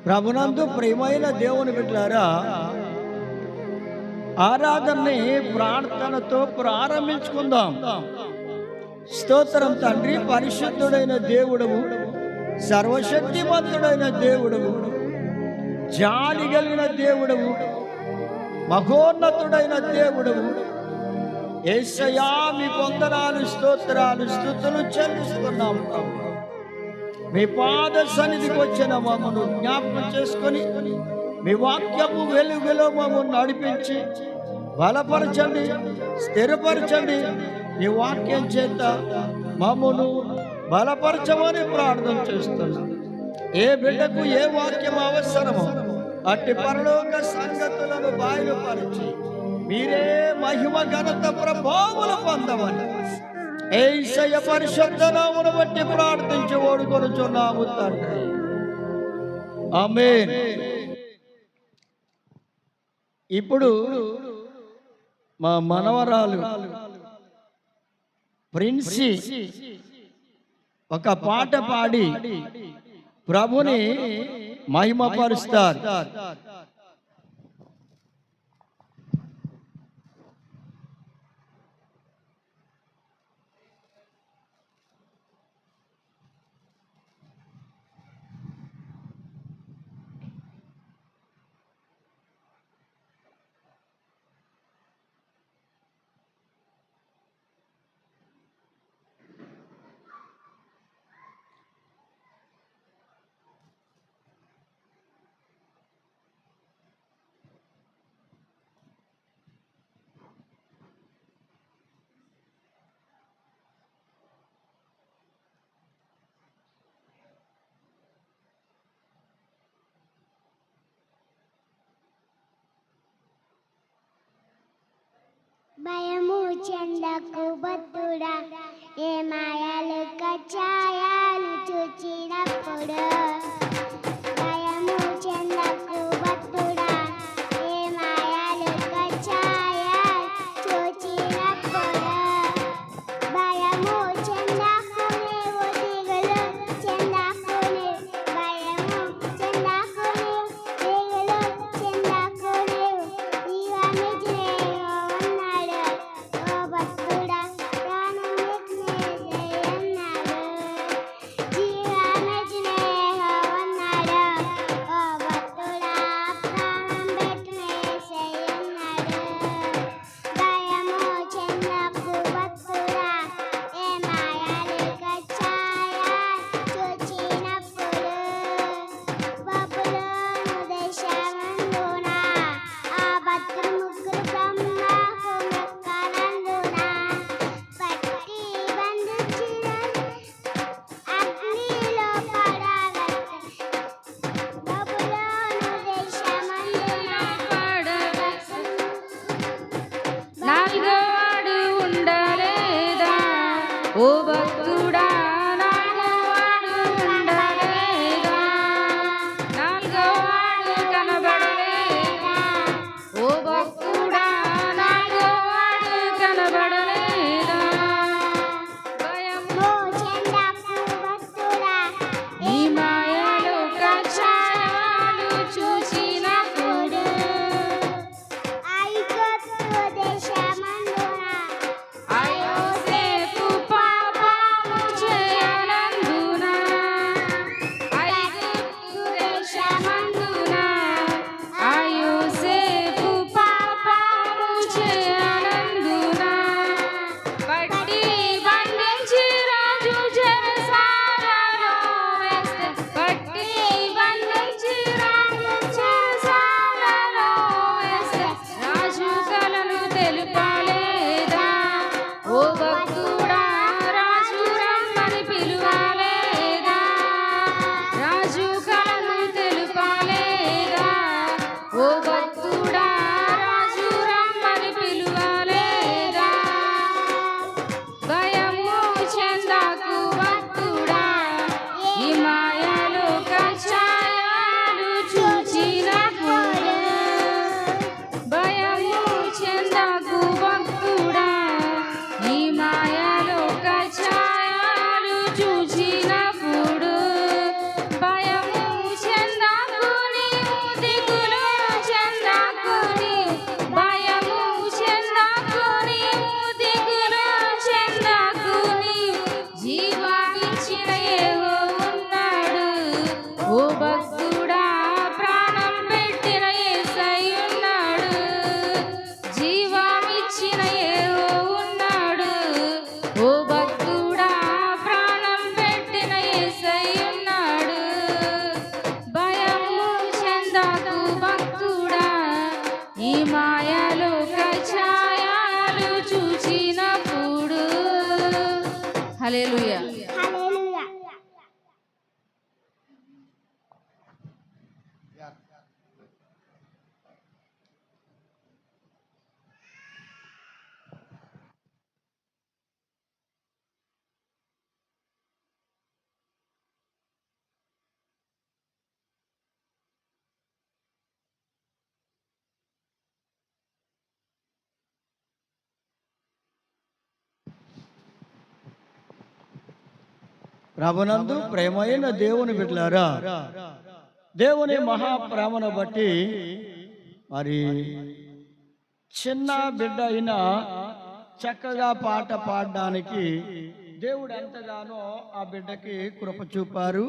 ప్రభునందు ప్రియమైన దేవుని బిడ్డలారా, ఆరాధనని ప్రార్థనతో ప్రారంభించుకుందాం. స్తోత్రం తండ్రి, పరిశుద్ధుడైన దేవుడవు, సర్వశక్తిమంతుడైన దేవుడవు, జాలి కలిగిన దేవుడవు, మహోన్నతుడైన దేవుడవు. యేసయ్యా, మీ వందనాలు, స్తోత్రాలు, స్తుతులు చెల్లిస్తున్నాము. మీ పాద సన్నిధికి వచ్చిన మమ్మను జ్ఞాపకం చేసుకొని మీ వాక్యము వెలుగులో మమ్మల్ని నడిపించి బలపరచండి, స్థిరపరచండి. మీ వాక్యం చేత మమ్మను బలపరచమని ప్రార్థన చేస్తున్నాం. ఏ బిడ్డకు ఏ వాక్యం అవసరమో అట్టి పరలోక సంగతులను బయలుపరిచి మీరే మహిమ ఘనత ప్రభావములు పొందమని యేసయ్య పరిశుద్ధ నామమును బట్టి ప్రార్థించి ఓడుకొనుచున్నాము తండ్రి. ఆమేన్. ఇప్పుడు మా మనవరాలు ప్రిన్సీ ఒక పాట పాడి ప్రభుని మహిమపరుస్తారు. భయము చెందకు భక్తుడా, ఏ మాయలు కచ్చాయాలు చూచినప్పుడు. భయము చెందకు భక్తుడా, ఏ మాయలు కచ్చాయాలు చూచినప్పుడు. భయము చెందకు నీవు, దిగులు చెందకు నీవు. భయము చెందకు నీవు, దిగులు చెందకు నీవు. జీవమే హల్లెలూయా. హల్లెలూయా. ప్రభునందు ప్రేమైన దేవుని బిడ్డలారా, దేవుని మహాప్రేమను బట్టి మరి చిన్న బిడ్డ అయినా చక్కగా పాట పాడడానికి దేవుడు ఎంతగానో ఆ బిడ్డకి కృప చూపారు.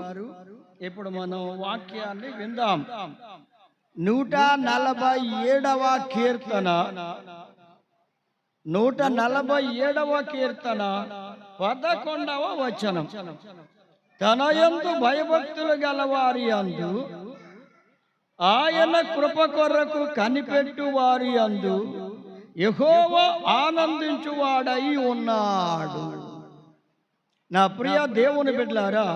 ఇప్పుడు మనం వాక్యాన్ని విందాం. 147వ కీర్తన 147వ కీర్తన 11వ వచనం. తన యందు భయభక్తులు గలవారి యందు, ఆయన కృప కొరకు కనిపెట్టు వారి యందు యెహోవా ఆనందించువాడై ఉన్నాడు. నా ప్రియ దేవుని బిడ్డలారా,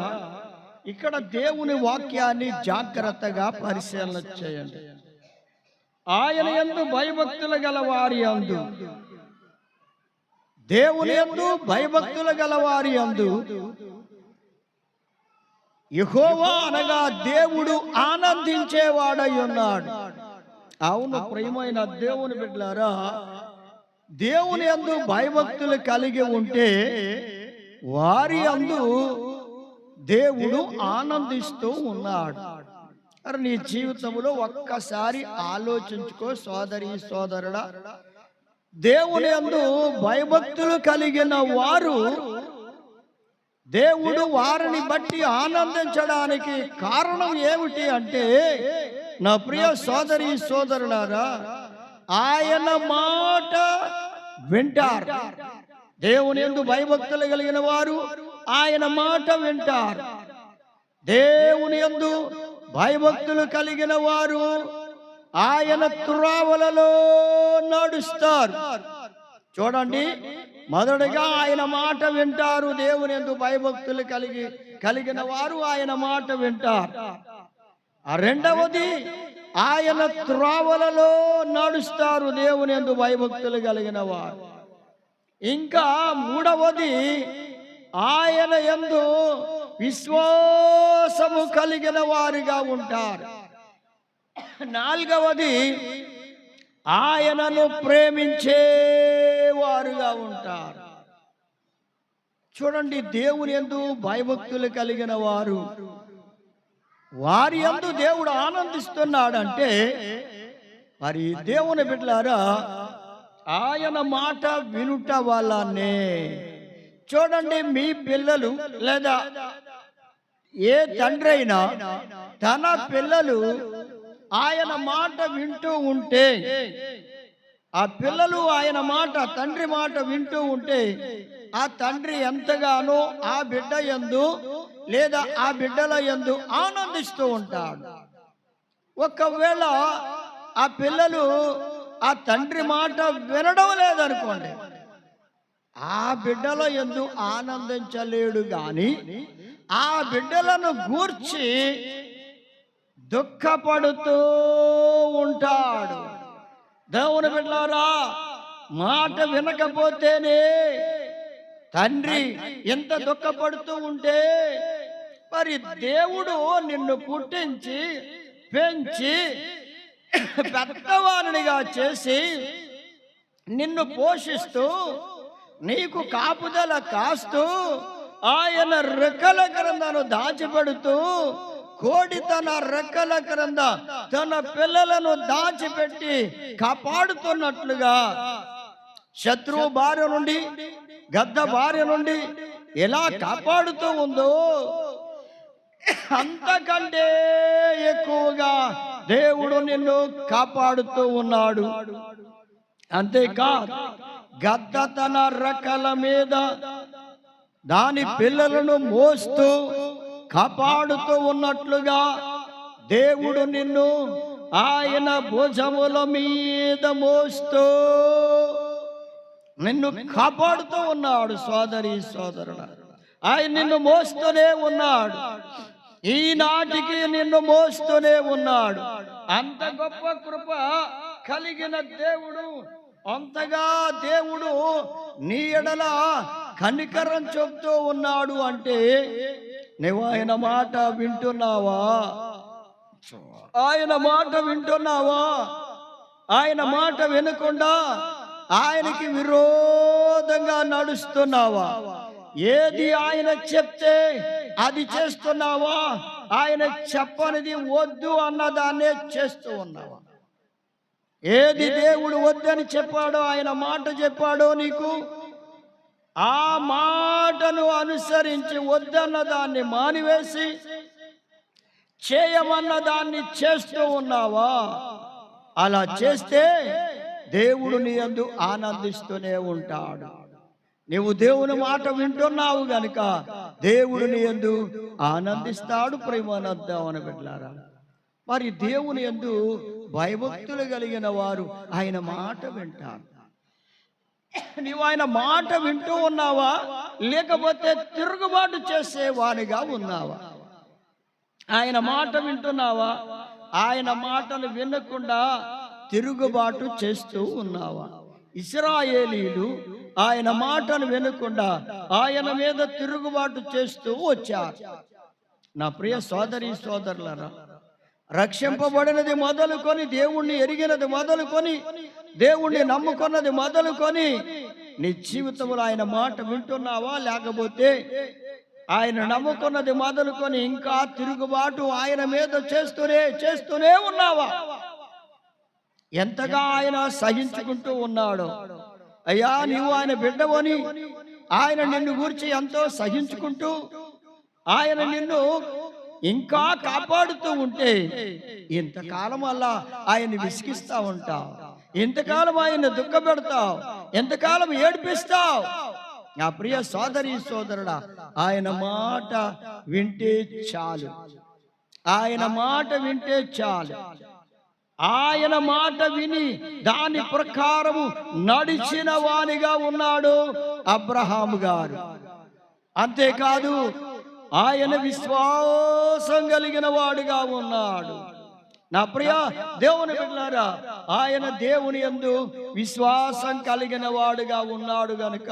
ఇక్కడ దేవుని వాక్యాన్ని జాగ్రత్తగా పరిశీలన చేయండి. ఆయన యందు భయభక్తులు గల వారి యందు, దేవుని యందు భయభక్తులు గల వారి యందు యెహోవా అనగా దేవుడు ఆనందించేవాడై ఉన్నాడు. అవును ప్రియమైన దేవుని బిడ్డలారా, దేవుని యందు భయభక్తులు కలిగి ఉంటే వారి యందు దేవుడు ఆనందిస్తూ ఉన్నాడు. మరి నీ జీవితంలో ఒక్కసారి ఆలోచించుకో సోదరి సోదరుడా. దేవుని యందు భయభక్తులు కలిగిన వారు దేవుడు వారిని బట్టి ఆనందించడానికి కారణం ఏమిటి అంటే, నా ప్రియ సోదరి సోదరులారా, ఆయన మాట వింటారు. దేవుని యందు భయభక్తులు కలిగిన వారు ఆయన మాట వింటారు. దేవుని యందు భయభక్తులు కలిగిన వారు ఆయన త్రోవలలో నడుస్తారు. చూడండి, మొదటగా ఆయన మాట వింటారు. దేవుని యందు భయభక్తులు కలిగిన వారు ఆయన మాట వింటారు. రెండవది, ఆయన త్రోవలలో నడుస్తారు దేవుని యందు భయభక్తులు కలిగిన వారు. ఇంకా మూడవది, ఆయన యందు విశ్వాసము కలిగిన వారిగా ఉంటారు. నాలుగవది, ఆయనను ప్రేమించే వారుగా ఉంటారు. చూడండి, దేవుని యందు భయభక్తులు కలిగిన వారు వారి యందు దేవుడు ఆనందిస్తున్నాడంటే, మరి దేవుని బిడ్డలారా, ఆయన మాట వినుట వల్లనే. చూడండి, మీ పిల్లలు లేదా ఏ తండ్రి అయినా తన పిల్లలు ఆయన మాట వింటూ ఉంటే, ఆ పిల్లలు ఆయన మాట, తండ్రి మాట వింటూ ఉంటే, ఆ తండ్రి ఎంతగానో ఆ బిడ్డ యందు లేదా ఆ బిడ్డల యందు ఆనందిస్తూ ఉంటాడు. ఒకవేళ ఆ పిల్లలు ఆ తండ్రి మాట వినడం లేదనుకోండి, ఆ బిడ్డల యందు ఆనందించలేడు గాని ఆ బిడ్డలను గూర్చి దుఃఖపడుతూ ఉంటాడు. దేవుని బిడ్డలారా, మాట వినకపోతేనే తండ్రి ఎంత దుఃఖపడుతూ ఉంటే, మరి దేవుడు నిన్ను పుట్టించి పెంచి పెద్దవారినిగా చేసి నిన్ను పోషిస్తూ నీకు కాపుదల కాస్తూ ఆయన రెక్కల క్రిందను దాచిపెడుతూ, కోడి తన రెక్కల క్రింద తన పిల్లలను దాచిపెట్టి కాపాడుతున్నట్లుగా శత్రువు బారి నుండి, గద్ద బారి నుండి ఎలా కాపాడుతూ ఉందో, అంతకంటే ఎక్కువగా దేవుడు నిన్ను కాపాడుతూ ఉన్నాడు. అంతేకాదు, గద్ద తన రెక్కల మీద దాని పిల్లలను మోస్తూ కాపాడుతూ ఉన్నట్లుగా దేవుడు నిన్ను ఆయన భుజముల మీద మోస్తూ నిన్ను కాపాడుతూ ఉన్నాడు. సోదరి సోదరుడా, ఆయన నిన్ను మోస్తూనే ఉన్నాడు, ఈనాటికి నిన్ను మోస్తూనే ఉన్నాడు. అంత గొప్ప కృప కలిగిన దేవుడు, అంతగా దేవుడు నీ ఎడల కనికరం చెప్తూ ఉన్నాడు అంటే నువ్వు ఆయన మాట వింటున్నావా? ఆయన మాట వింటున్నావా? ఆయన మాట వినకుండా ఆయనకి విరోధంగా నడుస్తున్నావా? ఏది ఆయన చెప్తే అది చేస్తున్నావా? ఆయన చెప్పనిది వద్దు అన్నదాన్నే చేస్తూ ఉన్నావా? ఏది దేవుడు వద్దని చెప్పాడో, ఆయన మాట చెప్పాడో నీకు, ఆ మాటను అనుసరించి వద్దన్న దాన్ని మానివేసి చేయమన్న దాన్ని చేస్తూ ఉన్నావా? అలా చేస్తే దేవుడు నీ యందు ఆనందిస్తూనే ఉంటాడు. నీవు దేవుని మాట వింటున్నావు గనుక దేవుడు నీ యందు ఆనందిస్తాడు. ప్రేమానందామని బిడ్డలారా, మరి దేవుని యందు భయభక్తులు కలిగిన వారు ఆయన మాట వింటారు. నీవు ఆయన మాట వింటూ ఉన్నావా, లేకపోతే తిరుగుబాటు చేసేవానిగా ఉన్నావా? ఆయన మాట వింటున్నావా, ఆయన మాటలు వినకుండా తిరుగుబాటు చేస్తూ ఉన్నావా? ఇశ్రాయేలీయులు ఆయన మాటను వినకుండా ఆయన మీద తిరుగుబాటు చేస్తూ వచ్చారు. నా ప్రియ సోదరి సోదరులారా, రక్షింపబడినది మొదలుకొని, దేవుణ్ణి ఎరిగినది మొదలుకొని, దేవుణ్ణి నమ్ముకున్నది మొదలుకొని నీ జీవితంలో ఆయన మాట వింటున్నావా, లేకపోతే ఆయన నమ్ముకున్నది మొదలుకొని ఇంకా తిరుగుబాటు ఆయన మీద చేస్తూనే ఉన్నావా? ఎంతగా ఆయన సహించుకుంటూ ఉన్నాడో. అయ్యా, నీవు ఆయన బిడ్డవని ఆయన నిన్ను గూర్చి ఎంతో సహించుకుంటూ ఆయన నిన్ను ఇంకా కాపాడుతూ ఉంటే ఇంతకాలం అలా ఆయన విసిగిస్తా ఉంటావు, ఇంతకాలం ఆయన దుఃఖపెడతావు, ఎంతకాలం ఏడిపిస్తావు. నా ప్రియ సోదరి సోదరుడా, ఆయన మాట వింటే చాలు, ఆయన మాట వింటే చాలు. ఆయన మాట విని దాని ప్రకారము నడిచిన వానిగా ఉన్నాడు అబ్రహాము గారు. అంతేకాదు, ఆయన విశ్వాసం కలిగిన వాడుగా ఉన్నాడు. నా ప్రియ దేవుని బిడ్డలారా, ఆయన దేవుని యందు విశ్వాసం కలిగిన వాడుగా ఉన్నాడు గనుక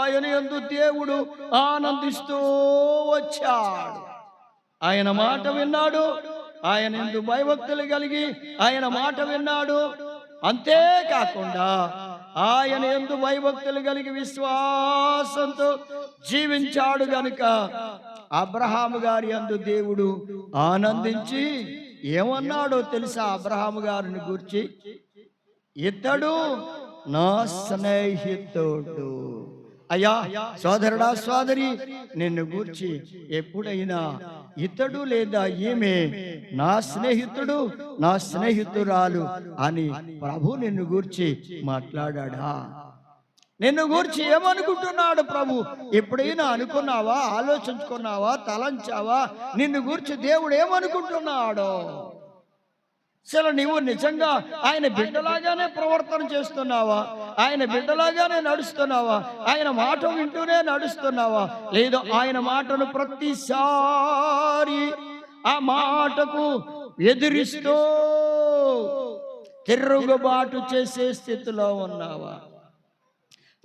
ఆయన యందు దేవుడు ఆనందిస్తూ వచ్చాడు. ఆయన మాట విన్నాడు, ఆయన యందు భయభక్తులు కలిగి ఆయన మాట విన్నాడు. అంతేకాకుండా ఆయన యందు భయభక్తులు కలిగి విశ్వాసంతో జీవించాడు గనుక అబ్రహాము గారి యందు దేవుడు ఆనందించి ఏమన్నాడో తెలుసా? అబ్రహాము గారిని గూర్చి, ఇతడు నా స్నేహితుడు. అయ్యా సోదరుడా సోదరి, నిన్ను గూర్చి ఎప్పుడైనా ఇతడు లేదా ఈమె నా స్నేహితుడు, నా స్నేహితురాలు అని ప్రభు నిన్ను గూర్చి మాట్లాడా? నిన్ను గూర్చి ఏమనుకుంటున్నాడు ప్రభు? ఎప్పుడైనా అనుకున్నావా, ఆలోచించుకున్నావా, తలంచావా నిన్ను గూర్చి దేవుడు ఏమనుకుంటున్నాడో? అసలు నీవు నిజంగా ఆయన బిడ్డలాగానే ప్రవర్తన చేస్తున్నావా? ఆయన బిడ్డలాగానే నడుస్తున్నావా? ఆయన మాట వింటూనే నడుస్తున్నావా? లేదా ఆయన మాటను ప్రతిసారి ఆ మాటకు ఎదిరిస్తూ తిరుగుబాటు చేసే స్థితిలో ఉన్నావా?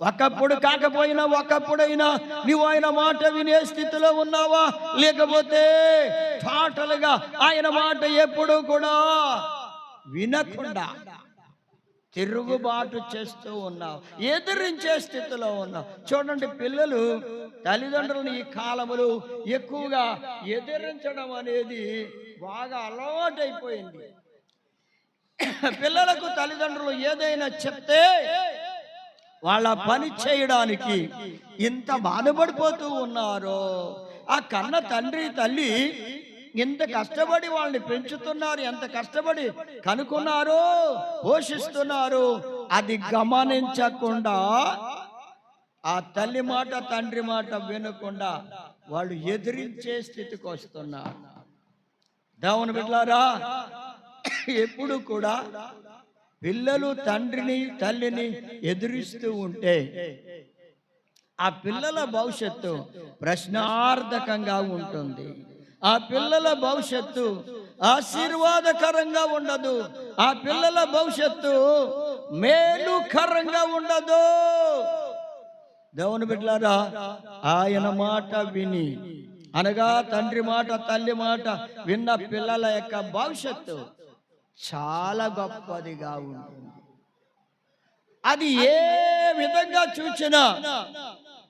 ఒకప్పుడు కాకపోయినా ఒకప్పుడైనా నువ్వు ఆయన మాట వినే స్థితిలో ఉన్నావా? లేకపోతే టోటల్గా ఆయన మాట ఎప్పుడు కూడా వినకుండా తిరుగుబాటు చేస్తూ ఉన్నావు, ఎదిరించే స్థితిలో ఉన్నావు. చూడండి, పిల్లలు తల్లిదండ్రులను ఈ కాలములు ఎక్కువగా ఎదిరించడం అనేది బాగా అలవాటైపోయింది. పిల్లలకు తల్లిదండ్రులు ఏదైనా చెప్తే వాళ్ళ పని చేయడానికి ఇంత బాధపడిపోతూ ఉన్నారు. ఆ కన్న తండ్రి తల్లి ఎంత కష్టపడి వాళ్ళని పెంచుతున్నారు, ఎంత కష్టపడి కనుక్కున్నారు, పోషిస్తున్నారు. అది గమనించకుండా ఆ తల్లి మాట తండ్రి మాట వినకుండా వాళ్ళు ఎదిరించే స్థితికి వస్తున్నారు. దేవుని బిడ్డలారా, ఎప్పుడు కూడా పిల్లలు తండ్రిని తల్లిని ఎదిరిస్తూ ఉంటే ఆ పిల్లల భవిష్యత్తు ప్రశ్నార్థకంగా ఉంటుంది. ఆ పిల్లల భవిష్యత్తు ఆశీర్వాదకరంగా ఉండదు. ఆ పిల్లల భవిష్యత్తు మేలుకరంగా ఉండదు. దేవుని బిడ్డలారా, ఆయన మాట విని, అనగా తండ్రి మాట తల్లి మాట విన్న పిల్లల యొక్క భవిష్యత్తు చాలా గొప్పదిగా ఉంటుంది. అది ఏ విధంగా చూసినా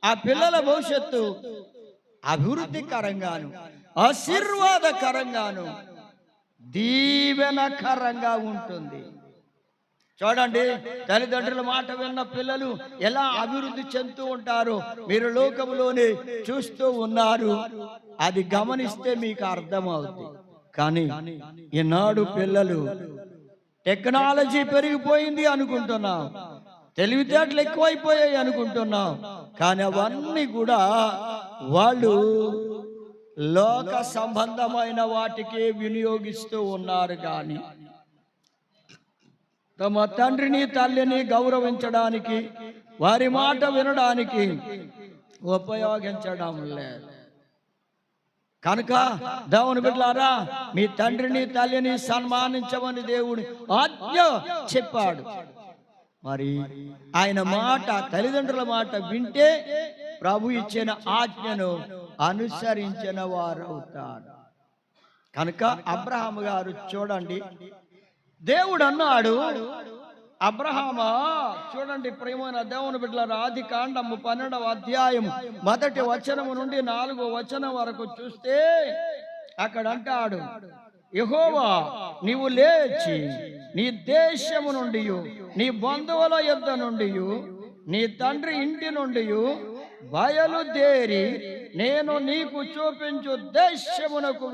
ఆ పిల్లల భవిష్యత్తు అభివృద్ధికరంగాను, ఆశీర్వాదకరంగాను, దీవెనకరంగా ఉంటుంది. చూడండి, తల్లిదండ్రుల మాట విన్న పిల్లలు ఎలా అభివృద్ధి చెందుతూ ఉంటారో మీరు లోకంలోనే చూస్తూ ఉన్నారు. అది గమనిస్తే మీకు అర్థమవుతుంది. కానీ ఈనాడు పిల్లలు టెక్నాలజీ పెరిగిపోయింది అనుకుంటున్నాం, తెలివితేటలు ఎక్కువైపోయాయి అనుకుంటున్నాం. కానీ అవన్నీ కూడా వాళ్ళు లోక సంబంధమైన వాటికి వినియోగిస్తూ ఉన్నారు. కానీ తమ తండ్రిని తల్లిని గౌరవించడానికి, వారి మాట వినడానికి ఉపయోగించడం లేదు. కనుక దేవుని బిడ్డలారా, మీ తండ్రిని తల్లిని సన్మానించమని దేవుడు ఆజ్ఞ చెప్పాడు. మరి ఆయన మాట, తల్లిదండ్రుల మాట వింటే ప్రభు ఇచ్చిన ఆజ్ఞను అనుసరించిన వారవుతారు. కనుక అబ్రహాము గారు చూడండి, దేవుడు అన్నాడు, అబ్రహామా చూడండి ప్రియమైన దేవుని బిడ్డలారా, ఆదికాండము 12వ అధ్యాయం 1వ వచనము నుండి 4వ వచనం వరకు చూస్తే అక్కడ అంటాడు, యెహోవా నీవు లేచి నీ దేశము నుండి, నీ బంధువుల యొద్ద నుండి, నీ తండ్రి ఇంటి నుండి బయలుదేరి నేను నీకు చూపించు దేశమునకు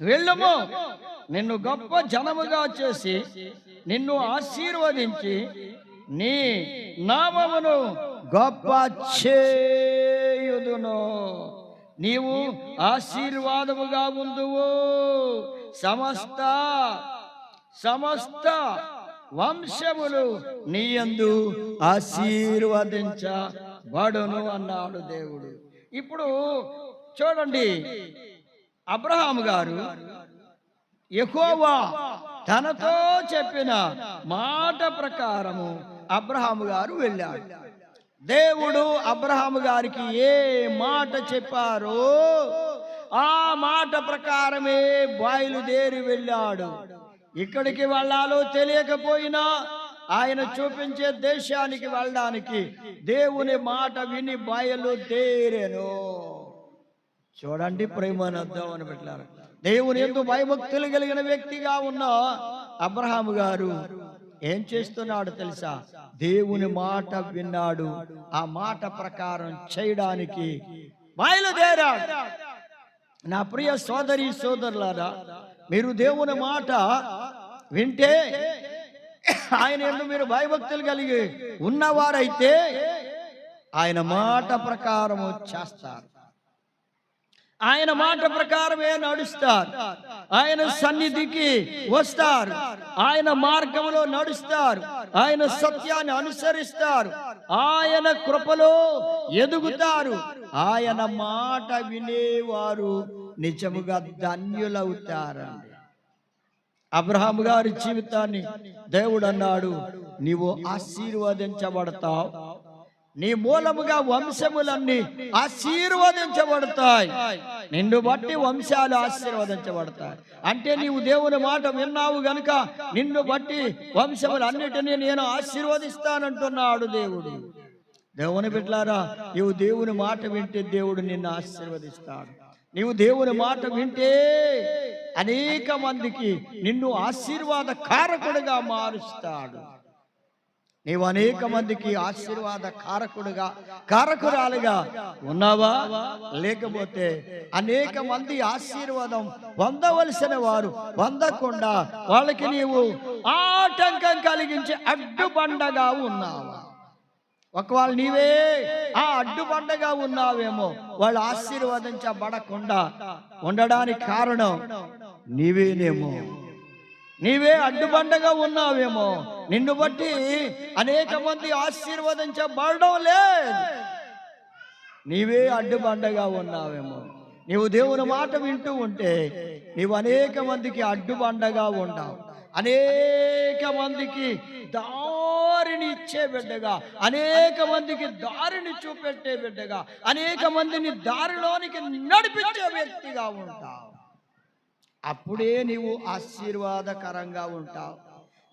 వెళ్ళుము, నిన్ను గొప్ప జనముగా చేసి నిన్ను ఆశీర్వదించి నీ నామమును గొప్ప చేయుదును, నీవు ఆశీర్వాదముగా ఉందువు, సమస్త వంశములు నీయందు ఆశీర్వదించబడును అన్నాడు దేవుడు. ఇప్పుడు చూడండి, అబ్రహాము గారు యెహోవా తనతో చెప్పిన మాట ప్రకారము అబ్రహాము గారు వెళ్ళాడు. దేవుడు అబ్రహాము గారికి ఏ మాట చెప్పారో ఆ మాట ప్రకారమే బయలుదేరి వెళ్ళాడు. ఇక్కడికి వెళ్ళాలో తెలియకపోయినా ఆయన చూపించే దేశానికి వెళ్ళడానికి దేవుని మాట విని బయలుదేరెను. చూడండి ప్రేమను దేవుని బిడ్డలారా, దేవుని యందు భయభక్తులు కలిగిన వ్యక్తిగా ఉన్న అబ్రహాము గారు ఏం చేస్తున్నాడు తెలుసా? దేవుని మాట విన్నాడు, ఆ మాట ప్రకారం చేయడానికి బయలుదేరాడు. నా ప్రియ సోదరి సోదరులారా, మీరు దేవుని మాట వింటే, ఆయన యందు మీరు భయభక్తులు కలిగి ఉన్నవారైతే ఆయన మాట ప్రకారము చేస్తారు, ఆయన మాట ప్రకారమే నడుస్తారు, ఆయన సన్నిధికి వస్తారు, ఆయన మార్గంలో నడుస్తారు, ఆయన సత్యాన్ని అనుసరిస్తారు, ఆయన కృపలో ఎదుగుతారు. ఆయన మాట వినేవారు నిజముగా ధన్యులవుతారండి. అబ్రహాము గారి జీవితాన్ని దేవుడు అన్నాడు, నీవు ఆశీర్వదించబడతావు, నీ మూలముగా వంశములన్నీ ఆశీర్వదించబడతాయి, నిన్ను బట్టి వంశాలు ఆశీర్వదించబడతాయి. అంటే నీవు దేవుని మాట విన్నావు గనుక నిన్ను బట్టి వంశములన్నిటినీ నేను ఆశీర్వదిస్తానంటున్నాడు దేవుడు. దేవుని బిడ్డలారా, నీవు దేవుని మాట వింటే దేవుడు నిన్ను ఆశీర్వదిస్తాడు. నీవు దేవుని మాట వింటే అనేక మందికి నిన్ను ఆశీర్వాద కారకుడిగా మారుస్తాడు. నీవు అనేక మందికి ఆశీర్వాద కారకురాలుగా ఉన్నావా? లేకపోతే అనేక మంది ఆశీర్వాదం పొందవలసిన వారు పొందకుండా వాళ్ళకి నీవు ఆటంకం కలిగించే అడ్డుబండగా ఉన్నావా? ఒకవేళ నీవే ఆ అడ్డుబండగా ఉన్నావేమో, వాళ్ళు ఆశీర్వదించబడకుండా ఉండడానికి కారణం నీవేనేమో. నీవే అడ్డుబండగా ఉన్నావేమో, నిన్ను బట్టి అనేక మంది ఆశీర్వదించబడడం లేదు. నీవే అడ్డుబండగా ఉన్నావేమో. నీవు దేవుని మాట వింటూ ఉంటే నీవు అనేక మందికి అడ్డుబండగా ఉన్నావు. అనేక మందికి దారిని ఇచ్చే బిడ్డగా, అనేక మందికి దారిని చూపెట్టే బిడ్డగా, అనేక మందిని దారిలోనికి నడిపించే వ్యక్తిగా ఉంటావు. అప్పుడే నీవు ఆశీర్వాదకరంగా ఉంటావు.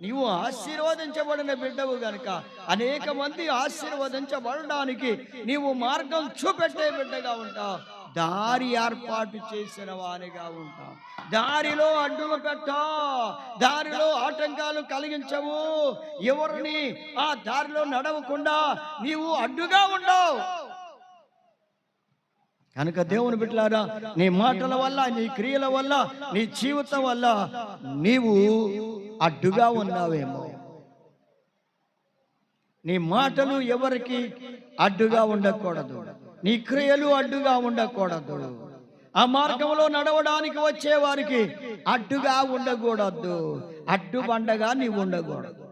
నీవు ఆశీర్వదించబడిన బిడ్డవు గనుక అనేక మంది ఆశీర్వదించబడడానికి నీవు మార్గం చూపెట్టే బిడ్డగా ఉంటావు. దారి ఏర్పాటు చేసిన వానిగా ఉంటావు. దారిలో అడ్డులు పెట్టావు, దారిలో ఆటంకాలు కలిగించవు. ఎవరిని ఆ దారిలో నడవకుండా నీవు అడ్డుగా ఉండవు. కనుక దేవుని బిడ్డలారా, నీ మాటల వల్ల, నీ క్రియల వల్ల, నీ జీవితం వల్ల నీవు అడ్డుగా ఉన్నావేమో. నీ మాటలు ఎవరికి అడ్డుగా ఉండకూడదు, నీ క్రియలు అడ్డుగా ఉండకూడదు. ఆ మార్గంలో నడవడానికి వచ్చే వారికి అడ్డుగా ఉండకూడదు, అడ్డుబండగా నీవు ఉండకూడదు.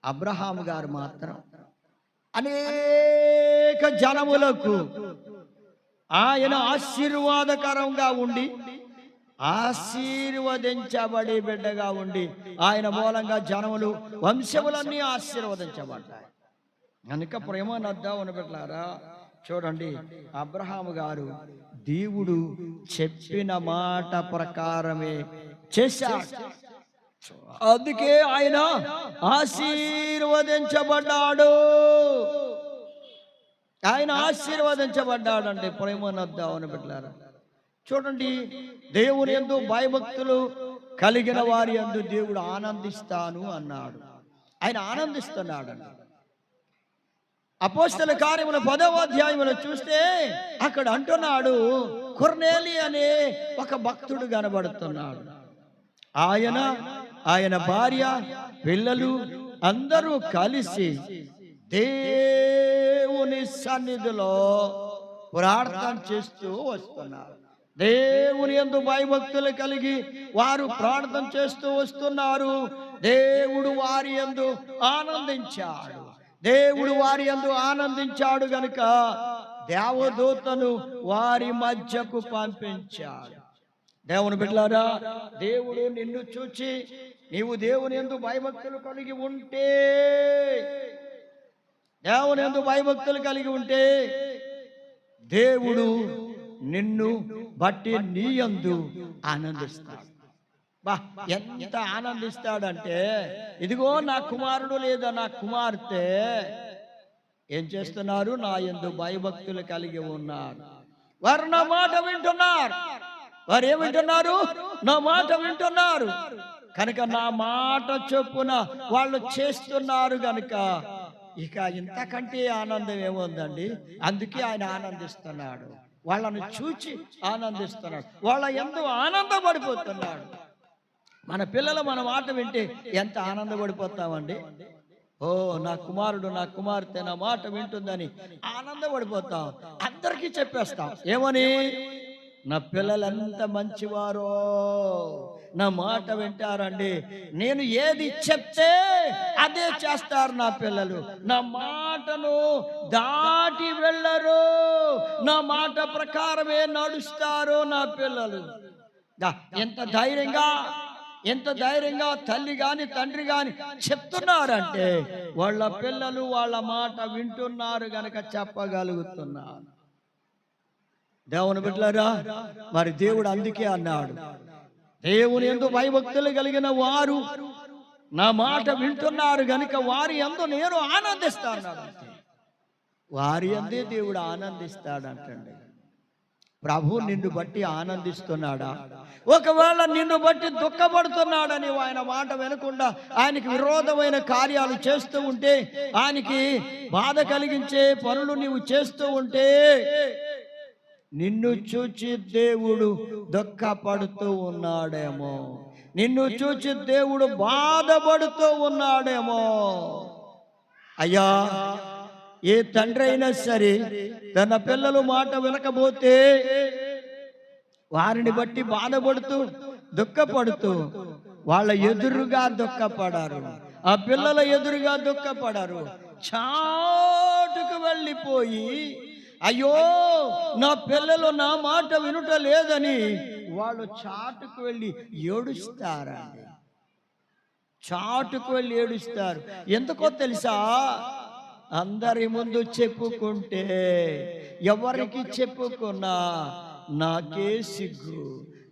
అబ్రహాము గారు మాత్రం అనేక జనములకు ఆయన ఆశీర్వాదకరంగా ఉండి, ఆశీర్వదించబడే బిడ్డగా ఉండి, ఆయన మూలంగా జనములు, వంశములన్నీ ఆశీర్వదించబడ్డాయి. కనుక ప్రేమనద్దా ఉన్న బిడ్డలారా, చూడండి, అబ్రహాము గారు దేవుడు చెప్పిన మాట ప్రకారమే చేశాడు. అందుకే ఆయన ఆశీర్వదించబడ్డాడు. ఆయన ఆశీర్వదించబడ్డాడంటే ప్రేమనద్దా ఉన్న బిడ్డలారా. చూడండి, దేవుని యందు భయభక్తులు కలిగిన వారి యందు దేవుడు ఆనందిస్తాను అన్నాడు. ఆయన ఆనందిస్తున్నాడు. అపోస్తల కార్యముల 10వ అధ్యాయములో చూస్తే అక్కడ అంటున్నాడు, కొర్నేలి అనే ఒక భక్తుడు కనబడుతున్నాడు. ఆయన భార్య, పిల్లలు అందరూ కలిసి దేవుని సన్నిధిలో ప్రార్థన చేస్తూ వస్తున్నారు. దేవుని యందు భయభక్తులు కలిగి వారు ప్రార్థన చేస్తూ వస్తున్నారు. దేవుడు వారి యందు ఆనందించాడు. దేవుడు వారి యందు ఆనందించాడు గనుక దేవదూతను వారి మధ్యకు పంపించాడు. దేవుని బిడ్డలారా, దేవుడు నిన్ను చూచి నీవు దేవుని యందు భయభక్తులు కలిగి ఉంటే, దేవుని యందు భయభక్తులు కలిగి ఉంటే దేవుడు నిన్ను బట్టి నీ యందు ఆనందిస్తాడు. బా, ఎంత ఆనందిస్తాడంటే, ఇదిగో నా కుమారుడు లేదా నా కుమార్తె ఏం చేస్తున్నారు? నా యందు భయభక్తులు కలిగి ఉన్నారు. వారు నా మాట వింటున్నారు. వారు ఏమింటున్నారు? నా మాట వింటున్నారు. కనుక నా మాట చొప్పున వాళ్ళు చేస్తున్నారు గనుక ఇక ఇంతకంటే ఆనందం ఏముందండి? అందుకే ఆయన ఆనందిస్తున్నాడు. వాళ్ళను చూచి ఆనందిస్తున్నాడు. వాళ్ళ యందు ఆనందపడిపోతున్నాడు. మన పిల్లలు మన మాట వింటే ఎంత ఆనందపడిపోతామండి. ఓ, నా కుమారుడు నా కుమార్తె నా మాట వింటుందని ఆనందపడిపోతాం. అందరికీ చెప్పేస్తాం. ఏమని? నా పిల్లలు ఎంత మంచివారో, నా మాట వింటారండి. నేను ఏది చెప్తే అదే చేస్తారు నా పిల్లలు. నా మాటను దాటి వెళ్ళరు. నా మాట ప్రకారమే నడుస్తారు నా పిల్లలు. ఎంత ధైర్యంగా తల్లి గాని తండ్రి గాని చెప్తున్నారంటే వాళ్ళ పిల్లలు వాళ్ళ మాట వింటున్నారు గనక చెప్పగలుగుతున్నారు. దేవుని బిడ్డలారా, మరి దేవుడు అందుకే అన్నాడు, దేవుని యందు భయభక్తులు కలిగిన వారు నా మాట వింటున్నారు గనుక వారి యందు నేను ఆనందిస్తాను. వారి యందే దేవుడు ఆనందిస్తాడంటండి. ప్రభు నిన్ను బట్టి ఆనందిస్తున్నాడా? ఒకవేళ నిన్ను బట్టి దుఃఖపడుతున్నాడని ఆయన మాట వినకుండా ఆయనకి విరోధమైన కార్యాలు చేస్తూ ఉంటే, ఆయనకి బాధ కలిగించే పనులు నీవు చేస్తూ ఉంటే, నిన్ను చూచి దేవుడు దుఃఖపడుతూ ఉన్నాడేమో, నిన్ను చూచి దేవుడు బాధపడుతూ ఉన్నాడేమో. అయ్యా, ఏ తండ్రి అయినా సరే తన పిల్లలు మాట వినకపోతే వారిని బట్టి బాధపడుతూ దుఃఖపడుతూ వాళ్ళ ఎదురుగా దుఃఖపడారు. ఆ పిల్లల ఎదురుగా దుఃఖపడరు. చాటుకు వెళ్ళిపోయి అయ్యో నా పిల్లలు నా మాట వినుట లేదని వాళ్ళు చాటుకు వెళ్ళి ఏడుస్తారండి. చాటుకు వెళ్ళి ఏడుస్తారు. ఎందుకో తెలుసా? అందరి ముందు చెప్పుకుంటే ఎవరికి చెప్పుకున్నా నాకే సిగ్గు,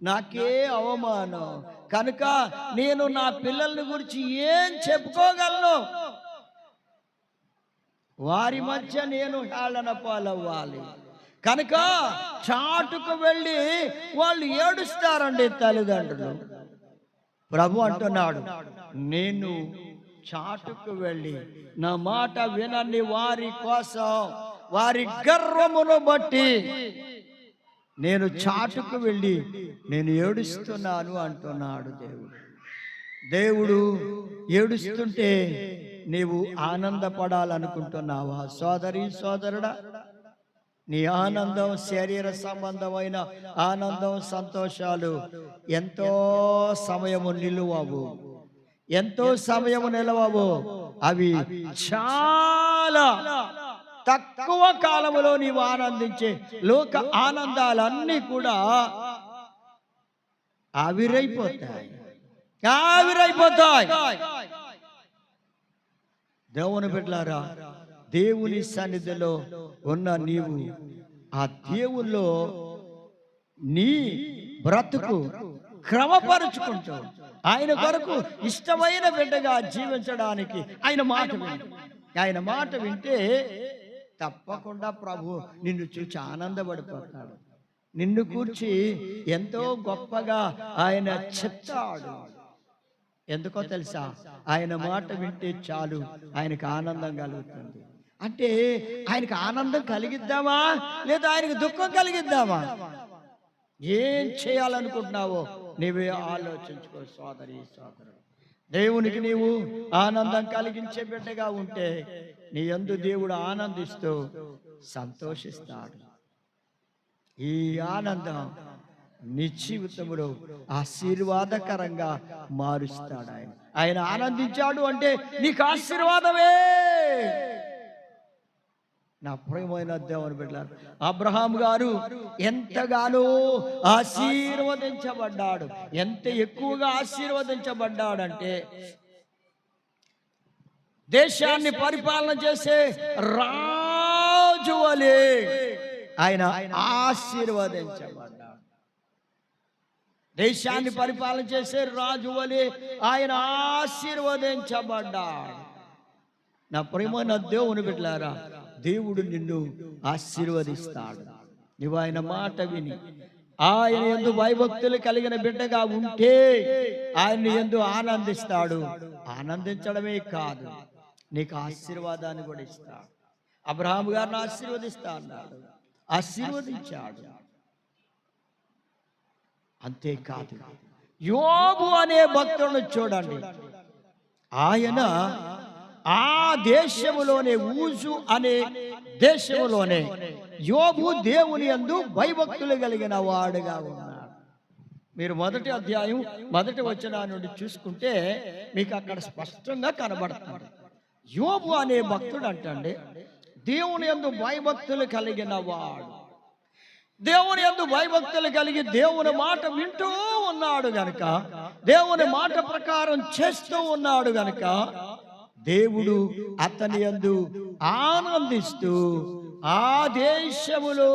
నాకే అవమానం. కనుక నేను నా పిల్లల గురించి ఏం చెప్పుకోగలను? వారి మధ్య నేను హేళన పాలవ్వాలి. కనుక చాటుకు వెళ్ళి వాళ్ళు ఏడుస్తారండి తల్లిదండ్రులు. ప్రభు అంటున్నాడు, నేను చాటుకు వెళ్ళి నా మాట వినని వారి కోసం, వారి గర్వమును బట్టి నేను చాటుకు వెళ్ళి నేను ఏడుస్తున్నాను అంటున్నాడు దేవుడు. దేవుడు ఏడుస్తుంటే నీవు ఆనందపడాలనుకుంటున్నావా? సోదరి సోదరుడా, నీ ఆనందం, శరీర సంబంధమైన ఆనందం, సంతోషాలు ఎంతో సమయము నిలువవు, ఎంతో సమయము నిలవవు. అవి చాలా తక్కువ కాలములో నీవు ఆనందించే లోక ఆనందాలన్నీ కూడా ఆవిరైపోతాయి. దేవుని బిడ్డలారా, దేవుని సన్నిధిలో ఉన్న నీవు ఆ దేవుల్లో నీ బ్రతుకు క్రమపరుచుకుంటూ ఆయన కొరకు ఇష్టమైన బిడ్డగా జీవించడానికి ఆయన మాట వింటే తప్పకుండా ప్రభు నిన్ను చూచి ఆనందపడిపోతాడు. నిన్ను కూర్చి ఎంతో గొప్పగా ఆయన చెప్తాడు. ఎందుకో తెలుసా? ఆయన మాట వింటే చాలు ఆయనకు ఆనందం కలుగుతుంది. అంటే ఆయనకు ఆనందం కలిగిద్దామా లేదా ఆయనకు దుఃఖం కలిగిద్దామా? ఏం చేయాలనుకుంటున్నావో నీవే ఆలోచించుకో సోదరి సోదరుడు. దేవునికి నీవు ఆనందం కలిగించే బిడ్డగా ఉంటే నీ యందు దేవుడు ఆనందిస్తూ సంతోషిస్తాడు. ఈ ఆనందం నీ జీవితంలో ఆశీర్వాదకరంగా మారుస్తాడు. ఆయన ఆనందించాడు అంటే నీకు ఆశీర్వాదమే. నా ప్రియమైన దేవుని బిడ్డలారా, అబ్రహాం గారు ఎంతగానో ఆశీర్వదించబడ్డాడు. ఎంత ఎక్కువగా ఆశీర్వదించబడ్డాడంటే దేశాన్ని పరిపాలన చేసే రాజు వలె ఆయన ఆశీర్వదించబడ్డాడు. దేశాన్ని పరిపాలన చేసే రాజు వలె ఆయన ఆశీర్వదించబడ్డాడు. నా ప్రియమైన దేవుని బిడ్డలారా, దేవుడు నిన్ను ఆశీర్వదిస్తాడు. నువ్వు ఆయన మాట విని ఆయన యందు భయభక్తులు కలిగిన బిడ్డగా ఉంటే ఆయన యందు ఆనందిస్తాడు. ఆనందించడమే కాదు, నీకు ఆశీర్వాదాన్ని కూడా ఇస్తాడు. అబ్రహాం గారిని ఆశీర్వదిస్తా అన్నాడు, ఆశీర్వదించాడు. అంతేకాదు, యోబు అనే భక్తులను చూడండి. ఆయన ఆ దేశములోనే, ఊజు అనే దేశములోనే యోబు దేవుని యందు భయభక్తులు కలిగిన వాడుగా ఉన్నాడు. మీరు మొదటి అధ్యాయం మొదటి వచనం నుండి చూసుకుంటే మీకు అక్కడ స్పష్టంగా కనబడతాడు. యోబు అనే భక్తుడు అంటండి దేవుని యందు భయభక్తులు కలిగిన వాడు. దేవుని యందు భయభక్తులు కలిగి దేవుని మాట వింటూ ఉన్నాడు గనుక, దేవుని మాట ప్రకారం చేస్తూ ఉన్నాడు గనుక దేవుడు అతని యందు ఆనందిస్తూ ఆ దేశములో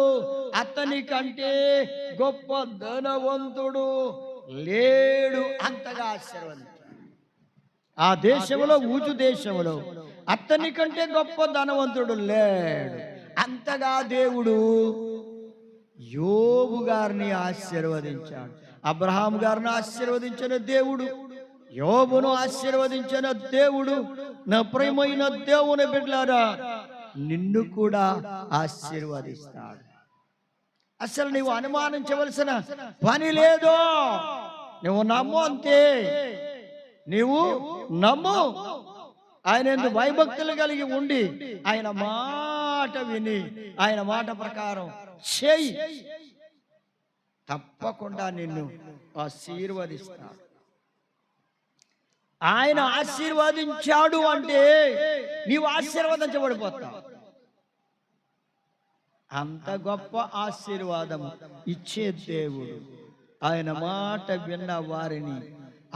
అతని కంటే గొప్ప ధనవంతుడు లేడు అంతగా ఆశీర్వదించాడు. ఆ దేశములో, ఊజు దేశములో అతని కంటే గొప్ప ధనవంతుడు లేడు. అంతగా దేవుడు యోబు గారిని ఆశీర్వదించాడు. అబ్రహాం గారిని ఆశీర్వదించిన దేవుడు యోబును ఆశీర్వదించిన దేవుడు. నా ప్రియమైన దేవుని బిడ్డలారా, నిన్ను కూడా ఆశీర్వదిస్తాడు. అసలు నీవు అనుమానించవలసిన పని లేదు. నువ్వు నమ్ము, అంతే. నీవు నమ్ము. ఆయన ఎందుకు భయభక్తులు కలిగి ఉండి ఆయన మాట విని ఆయన మాట ప్రకారం చేయి, తప్పకుండా నిన్ను ఆశీర్వదిస్తాడు. ఆయన ఆశీర్వదించాడు అంటే నీవు ఆశీర్వదించబడిపోతావు. అంత గొప్ప ఆశీర్వాదము ఇచ్చే దేవుడు ఆయన మాట విన్న వారిని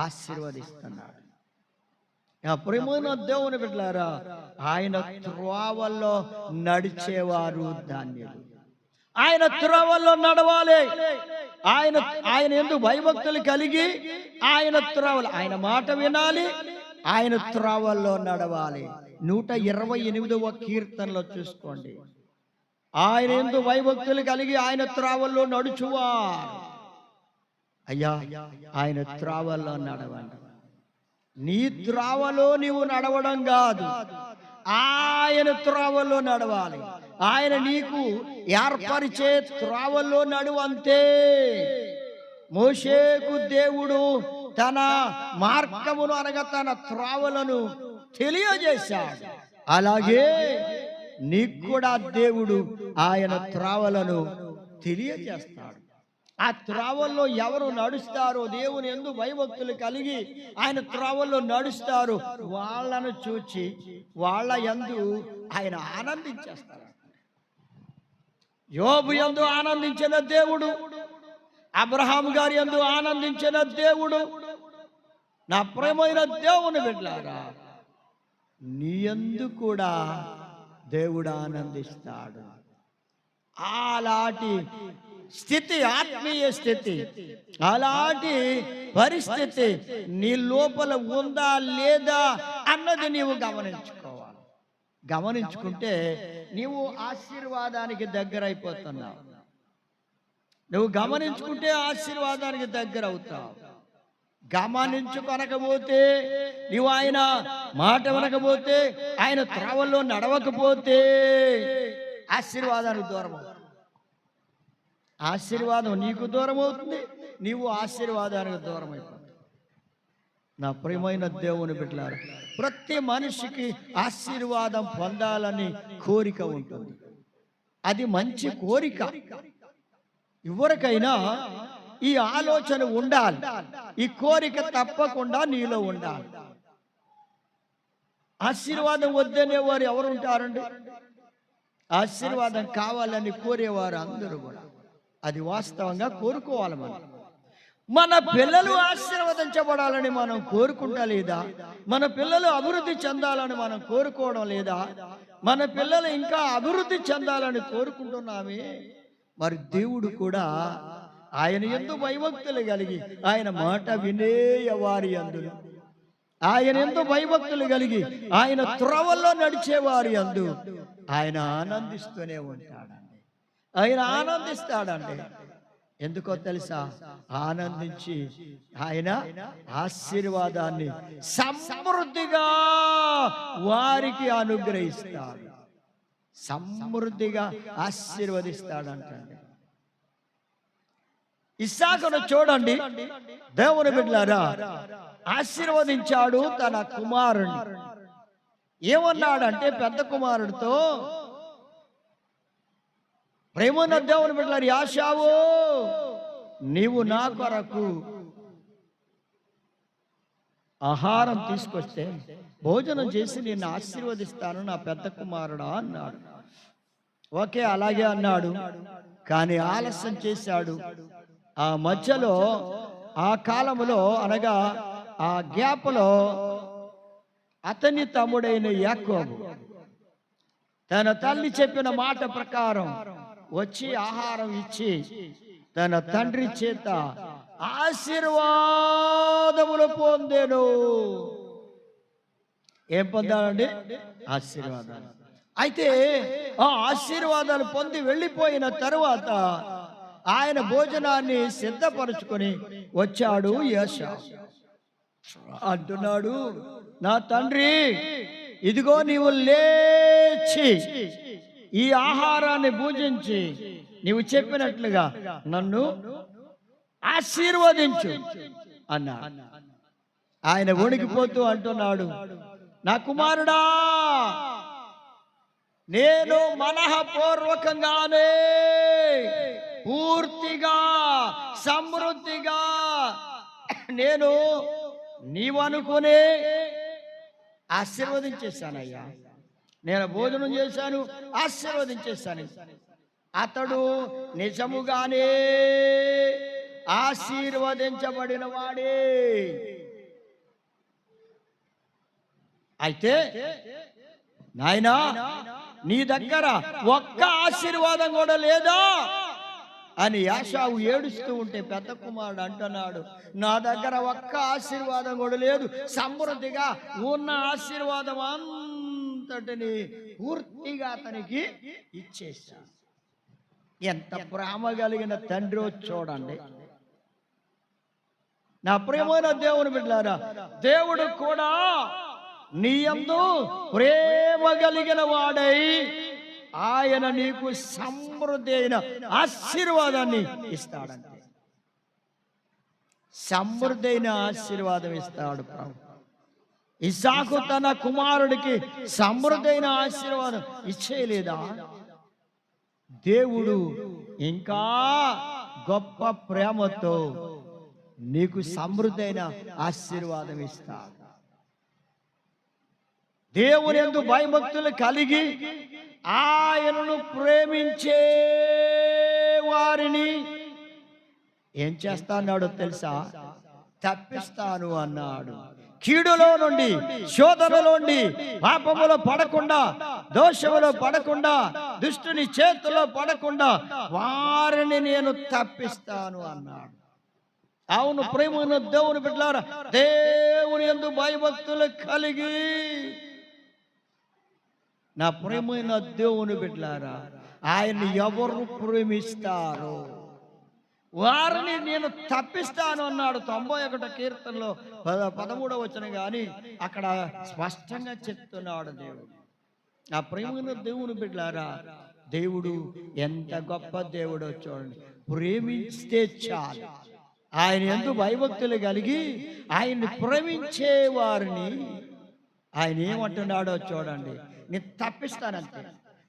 ఆశీర్వదిస్తున్నాడు. ప్రియమైన దేవుని బిడ్డలారా, ఆయన త్రోవల్లో నడిచేవారు ధన్యులు. ఆయన త్రోవల్లో నడవాలి. ఆయన ఎందుకు భయభక్తులు కలిగి ఆయన త్రోవలు, ఆయన మాట వినాలి, ఆయన త్రోవల్లో నడవాలి. 128వ కీర్తనలో చూసుకోండి. ఆయన ఎందుకు భయభక్తులు కలిగి ఆయన త్రోవల్లో నడుచువారు. అయ్యా, ఆయన త్రోవల్లో నడవండి. నీ త్రోవలో నీవు నడవడం కాదు, ఆయన త్రోవల్లో నడవాలి. ఆయన నీకు ఏర్పరిచే త్రోవల్లో నడువంతే. మోషేకు దేవుడు తన మార్గమును అనగా తన త్రోవలను తెలియజేశాడు. అలాగే నీకు కూడా దేవుడు ఆయన త్రోవలను తెలియజేస్తాడు. ఆ త్రోవల్లో ఎవరు నడుస్తారో, దేవుని యందు భయభక్తులు కలిగి ఆయన త్రోవల్లో నడుస్తారు, వాళ్ళను చూచి వాళ్ళ యందు ఆయన ఆనందించేస్తారు. యోబు యందు ఆనందించిన దేవుడు, అబ్రహాం గారి యందు ఆనందించిన దేవుడు. నా ప్రియమైన దేవుని బిడ్డలారా, నీ యందు కూడా దేవుడు ఆనందిస్తాడు. అలాంటి స్థితి, ఆత్మీయ స్థితి, అలాంటి పరిస్థితి నీ లోపల ఉందా లేదా అన్నది నీవు గమనించుకోవాలి. గమనించుకుంటే నీవు ఆశీర్వాదానికి దగ్గర అయిపోతున్నావు. నువ్వు గమనించుకుంటే ఆశీర్వాదానికి దగ్గర అవుతావు. గమనించుకొనకపోతే, నీవు ఆయన మాట వినకపోతే, ఆయన త్రోవల్లో నడవకపోతే ఆశీర్వాదానికి దూరం అవుతుంది. ఆశీర్వాదం నీకు దూరం అవుతుంది, నీవు ఆశీర్వాదానికి దూరం అయిపోతావు. నా ప్రియమైన దేవుని బిడ్డలారా, ప్రతి మనిషికి ఆశీర్వాదం పొందాలని కోరిక ఉంటుంది. అది మంచి కోరిక. ఎవరికైనా ఈ ఆలోచన ఉండాలి, ఈ కోరిక తప్పకుండా నీలో ఉండాలి. ఆశీర్వాదం వద్దనేవారు ఎవరు ఉంటారండి? ఆశీర్వాదం కావాలని కోరేవారు అందరూ కూడా. అది వాస్తవంగా కోరుకోవాలి. మన పిల్లలు ఆశీర్వదించబడాలని మనం కోరుకుంటా లేదా? మన పిల్లలు అభివృద్ధి చెందాలని మనం కోరుకోవడం లేదా? మన పిల్లలు ఇంకా అభివృద్ధి చెందాలని కోరుకుంటున్నామే. మరి దేవుడు కూడా ఆయన యందు భయభక్తులు కలిగి ఆయన మాట వినేయ వారి యందు, ఆయన యందు భయభక్తులు కలిగి ఆయన త్రోవల్లో నడిచేవారి యందు ఆయన ఆనందిస్తూనే ఉంటాడండి. ఆయన ఆనందిస్తాడండి. ఎందుకో తెలుసా? ఆనందించి ఆయన ఆశీర్వాదాన్ని సమృద్ధిగా వారికి అనుగ్రహిస్తాడు. సమృద్ధిగా ఆశీర్వదిస్తాడంటండి. ఇస్సాకును చూడండి, దేవుని బిడ్డలారా, ఆశీర్వదించాడు తన కుమారుణ్ణి. ఏమన్నాడంటే పెద్ద కుమారుడితో, ప్రేమన్న దేవుని బిడ్డలారా, యాషావు, నీవు నా కొరకు ఆహారం తీసుకొస్తే భోజనం చేసి నిన్ను ఆశీర్వదిస్తాను నా పెద్ద కుమారుడా అన్నాడు. ఓకే, అలాగే అన్నాడు. కానీ ఆలస్యం చేశాడు. ఆ మధ్యలో, ఆ కాలంలో అనగా ఆ గ్యాప్లో అతని తమ్ముడైన యాకోబు తన తల్లి చెప్పిన మాట ప్రకారం వచ్చి ఆహారం ఇచ్చి తన తండ్రి చేత ఆశీర్వాదములు పొందెను. ఏం పొందాలండి? ఆశీర్వాదాలు. అయితే ఆ ఆశీర్వాదాలు పొంది వెళ్ళిపోయిన తరువాత ఆయన భోజనాన్ని సిద్ధపరుచుకొని వచ్చాడు యోషావు. అంటున్నాడు, నా తండ్రి, ఇదిగో నీవు లేచి ఈ ఆహారాన్ని భుజించి నీవు చెప్పినట్లుగా నన్ను ఆశీర్వదించు అన్నాడు. ఆయన వణికిపోతూ అంటున్నాడు, నా కుమారుడా, నేను మనఃపూర్వకంగానే పూర్తిగా సమృద్ధిగా నేను నీవు అనుకునే ఆశీర్వదించేశానయ్యా. నేను భోజనం చేశాను, ఆశీర్వదించేశాను. అతడు నిజముగానే ఆశీర్వదించబడిన వాడే. అయితే నాయనా, నీ దగ్గర ఒక్క ఆశీర్వాదం కూడా లేదా అని యాషావు ఏడుస్తూ ఉంటే పెద్ద కుమారుడు అంటున్నాడు, నా దగ్గర ఒక్క ఆశీర్వాదం కూడా లేదు, సమృద్ధిగా ఉన్న ఆశీర్వాదం అంతటిని పూర్తిగా అతనికి ఇచ్చేశాను. ఎంత ప్రేమ కలిగిన తండ్రి చూడండి. నా ప్రియమైన దేవుని బిడ్డలారా, దేవుడు కూడా నీ యందు ప్రేమ కలిగిన వాడై ఆయన నీకు సమృద్ధి అయిన ఆశీర్వాదాన్ని ఇస్తాడంటే, సమృద్ధి అయిన ఆశీర్వాదం ఇస్తాడు ప్రభు. ఇస్సాకు తన కుమారుడికి సమృద్ధి అయిన ఆశీర్వాదం ఇచ్చేయలేదా? దేవుడు ఇంకా గొప్ప ప్రేమతో నీకు సమృద్ధి అయిన ఆశీర్వాదం ఇస్తాడు. దేవుని యందు భయభక్తులు కలిగి ఆయనను ప్రేమించే వారిని ఏం చేస్తాన్నాడో తెలుసా? తప్పిస్తాను అన్నాడు. కీడులో నుండి, శోధనలో నుండి, పాపములో పడకుండా, దోషములో పడకుండా, దుష్టుని చేతిలో పడకుండా వారిని నేను తప్పిస్తాను అన్నాడు. అవును ప్రేమైన దేవుని బిడ్డలారా, దేవుని యందు భయభక్తులు కలిగి నా ప్రేమైన దేవుని బిడ్డలారా, ఆయన ఎవరు ప్రేమిస్తారో వారిని నేను తప్పిస్తాను అన్నాడు. 91 కీర్తనలో 13వ వచనం కానీ అక్కడ స్పష్టంగా చెప్తున్నాడు దేవుడు. ఆ ప్రేమైన దేవుని బిడ్డలారా, దేవుడు ఎంత గొప్ప దేవుడో చూడండి. ప్రేమిస్తే చాలు. ఆయన యందు భయభక్తులు కలిగి ఆయన్ని ప్రేమించే వారిని ఆయన ఏమంటున్నాడో చూడండి, నేను తప్పిస్తానంతే.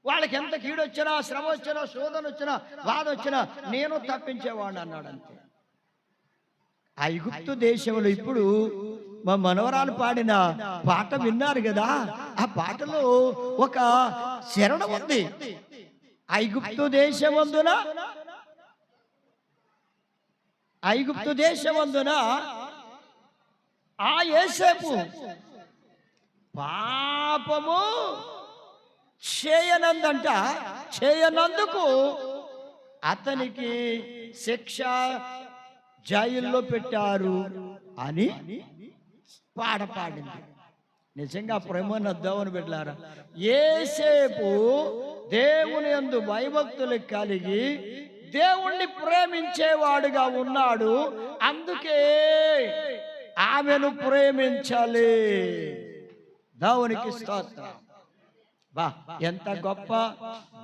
వాళ్ళకి ఎంత కీడొచ్చినా, శ్రమ వచ్చినా, శోధన వచ్చినా, బాధ వచ్చినా నేను తప్పించేవాడిని అన్నాడు అంతే. ఐగుప్తు దేశంలో ఇప్పుడు మా మనవరాలు పాడిన పాట విన్నారు కదా, ఆ పాటలో ఒక శరణం ఉంది. ఐగుప్తు దేశమందున, ఐగుప్తు దేశమందున ఆ యోసేపు పాపము చేయనందుకు అతనికి శిక్ష జైల్లో పెట్టారు అని పాడింది. నిజంగా ప్రేమను దేవుని బిడ్డలారా, యోసేపు దేవుని యందు భయభక్తులు కలిగి దేవుణ్ణి ప్రేమించేవాడుగా ఉన్నాడు. అందుకే ఆమెను ప్రేమించాలి. దేవునికి స్తోత్రం. ఎంత గొప్ప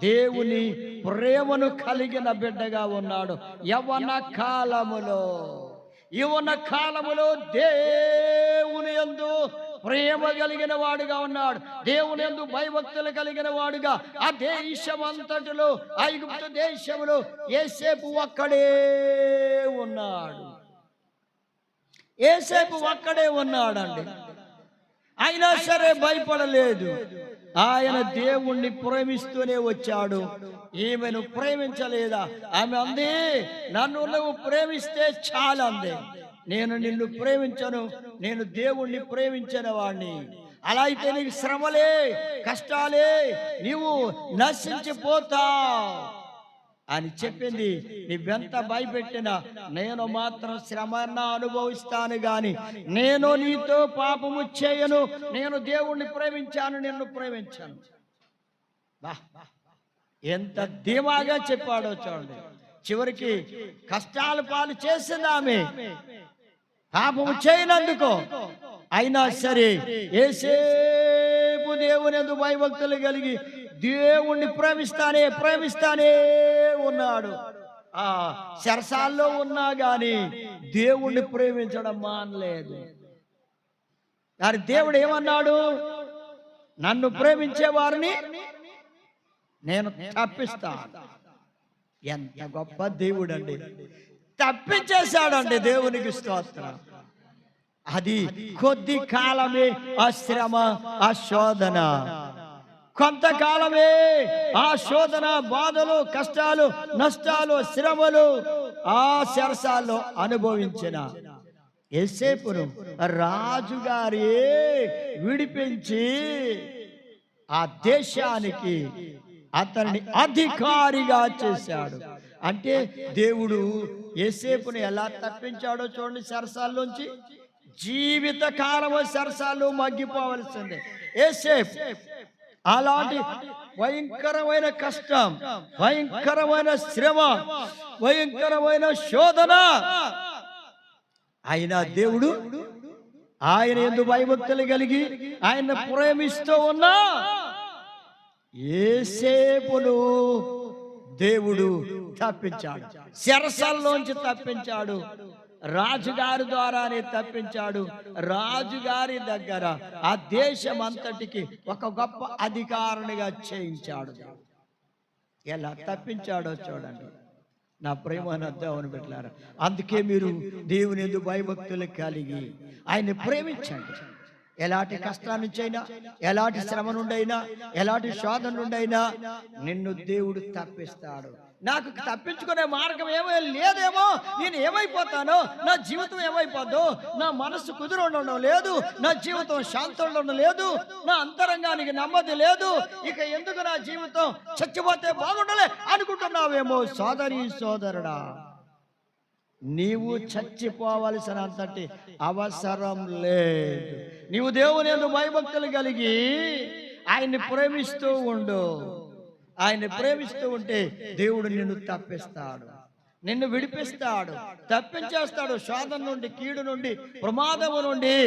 దేవుని ప్రేమను కలిగిన బిడ్డగా ఉన్నాడు. యవ్వన కాలములో దేవుని యందు ప్రేమ కలిగిన వాడుగా ఉన్నాడు. దేవుని యందు భయభక్తులు కలిగిన వాడుగా ఆ దేశమంతటిలో, ఐగుప్తు దేశంలో యోసేపు ఒక్కడే ఉన్నాడు. యోసేపు ఒక్కడే ఉన్నాడండి. అయినా సరే భయపడలేదు. ఆయన దేవుణ్ణి ప్రేమిస్తూనే వచ్చాడు. ఈమెను ప్రేమించలేదా? ఆమె అంది, నన్ను నువ్వు ప్రేమిస్తే చాలంది. నేను నిన్ను ప్రేమించను, నేను దేవుణ్ణి ప్రేమించిన వాడిని. అలా అయితే నీకు శ్రమలే, కష్టాలే, నీవు నశించిపోతావు అని చెప్పింది. నువ్వెంత భయపెట్టినా నేను మాత్రం శ్రమన్న అనుభవిస్తాను గాని నేను నీతో పాపము చేయను. నేను దేవుణ్ణి ప్రేమించాను, నిన్ను ప్రేమించాను. ఎంత ధీమాగా చెప్పాడో చూడండి. చివరికి కష్టాల పాలు చేసింది ఆమె, పాపము చేయనందుకో. అయినా సరే యేసేపు దేవుని యందు భయభక్తులు కలిగి దేవుణ్ణి ప్రేమిస్తానే ఉన్నాడు. ఆ చెరసాల్లో ఉన్నా గాని దేవుణ్ణి ప్రేమించడం మానలేదు. మరి దేవుడు ఏమన్నాడు? నన్ను ప్రేమించే వారిని నేను తప్పిస్తాను. ఎంత గొప్ప దేవుడు అండి! తప్పించేశాడండి. దేవునికి స్తోత్రం. అది కొద్ది కాలమే ఆ శ్రమ, ఆ శోధన. కొంతకాలమే ఆ శోధన, బాధలు, కష్టాలు, నష్టాలు, శ్రమలు ఆ చెరసాల్లో అనుభవించిన యోసేపును రాజుగారి విడిపించి ఆ దేశానికి అతన్ని అధికారిగా చేశాడు. అంటే దేవుడు యోసేపును ఎలా తప్పించాడో చూడండి. చెరసాల్లోంచి జీవిత కాలము చెరసాల్లో మగ్గిపోవలసిందే యోసేపు. అలాంటి భయంకరమైన కష్టం, భయంకరమైన శ్రమ, భయంకరమైన శోధన అయినా దేవుడు ఆయన యందు భయభక్తులు కలిగి ఆయన ప్రేమిస్తూ ఉన్నా యోసేపును దేవుడు తప్పించాడు. చెరసాల్లోంచి తప్పించాడు. రాజుగారి ద్వారానే తప్పించాడు. రాజుగారి దగ్గర ఆ దేశం అంతటికి ఒక గొప్ప అధికారినిగా చేయించాడు. ఎలా తప్పించాడో చూడండి నా ప్రేమను దేవుని బిడ్డలారా. అందుకే మీరు దేవుని యందు భయభక్తులు కలిగి ఆయన్ని ప్రేమించండి. ఎలాంటి కష్టాల నుంచి అయినా, ఎలాంటి శ్రమ నుండైనా, ఎలాంటి శోధన నుండైనా నిన్ను దేవుడు తప్పిస్తాడు. నాకు తప్పించుకునే మార్గం ఏమీ లేదేమో, నేను ఏమైపోతానో, నా జీవితం ఏమైపోద్దో, నా మనసు కుదురు ఉండడం లేదు, నా జీవితం శాంతం ఉండడం లేదు, నా అంతరంగానికి నెమ్మది లేదు, ఇక ఎందుకు నా జీవితం, చచ్చిపోతే బాగుండలే అనుకుంటున్నావేమో సోదరి సోదరుడా. నీవు చచ్చిపోవలసినంతటి అవసరం లేదు. నీవు దేవుని యందు భయభక్తులు కలిగి ఆయన్ని ప్రేమిస్తూ ఉండు. ఆయన్ని ప్రేమిస్తూ ఉంటే దేవుడు నిన్ను తప్పిస్తాడు, నిన్ను విడిపిస్తాడు, తప్పించేస్తాడు. శోధన నుండి, కీడు నుండి, ప్రమాదము నుండి,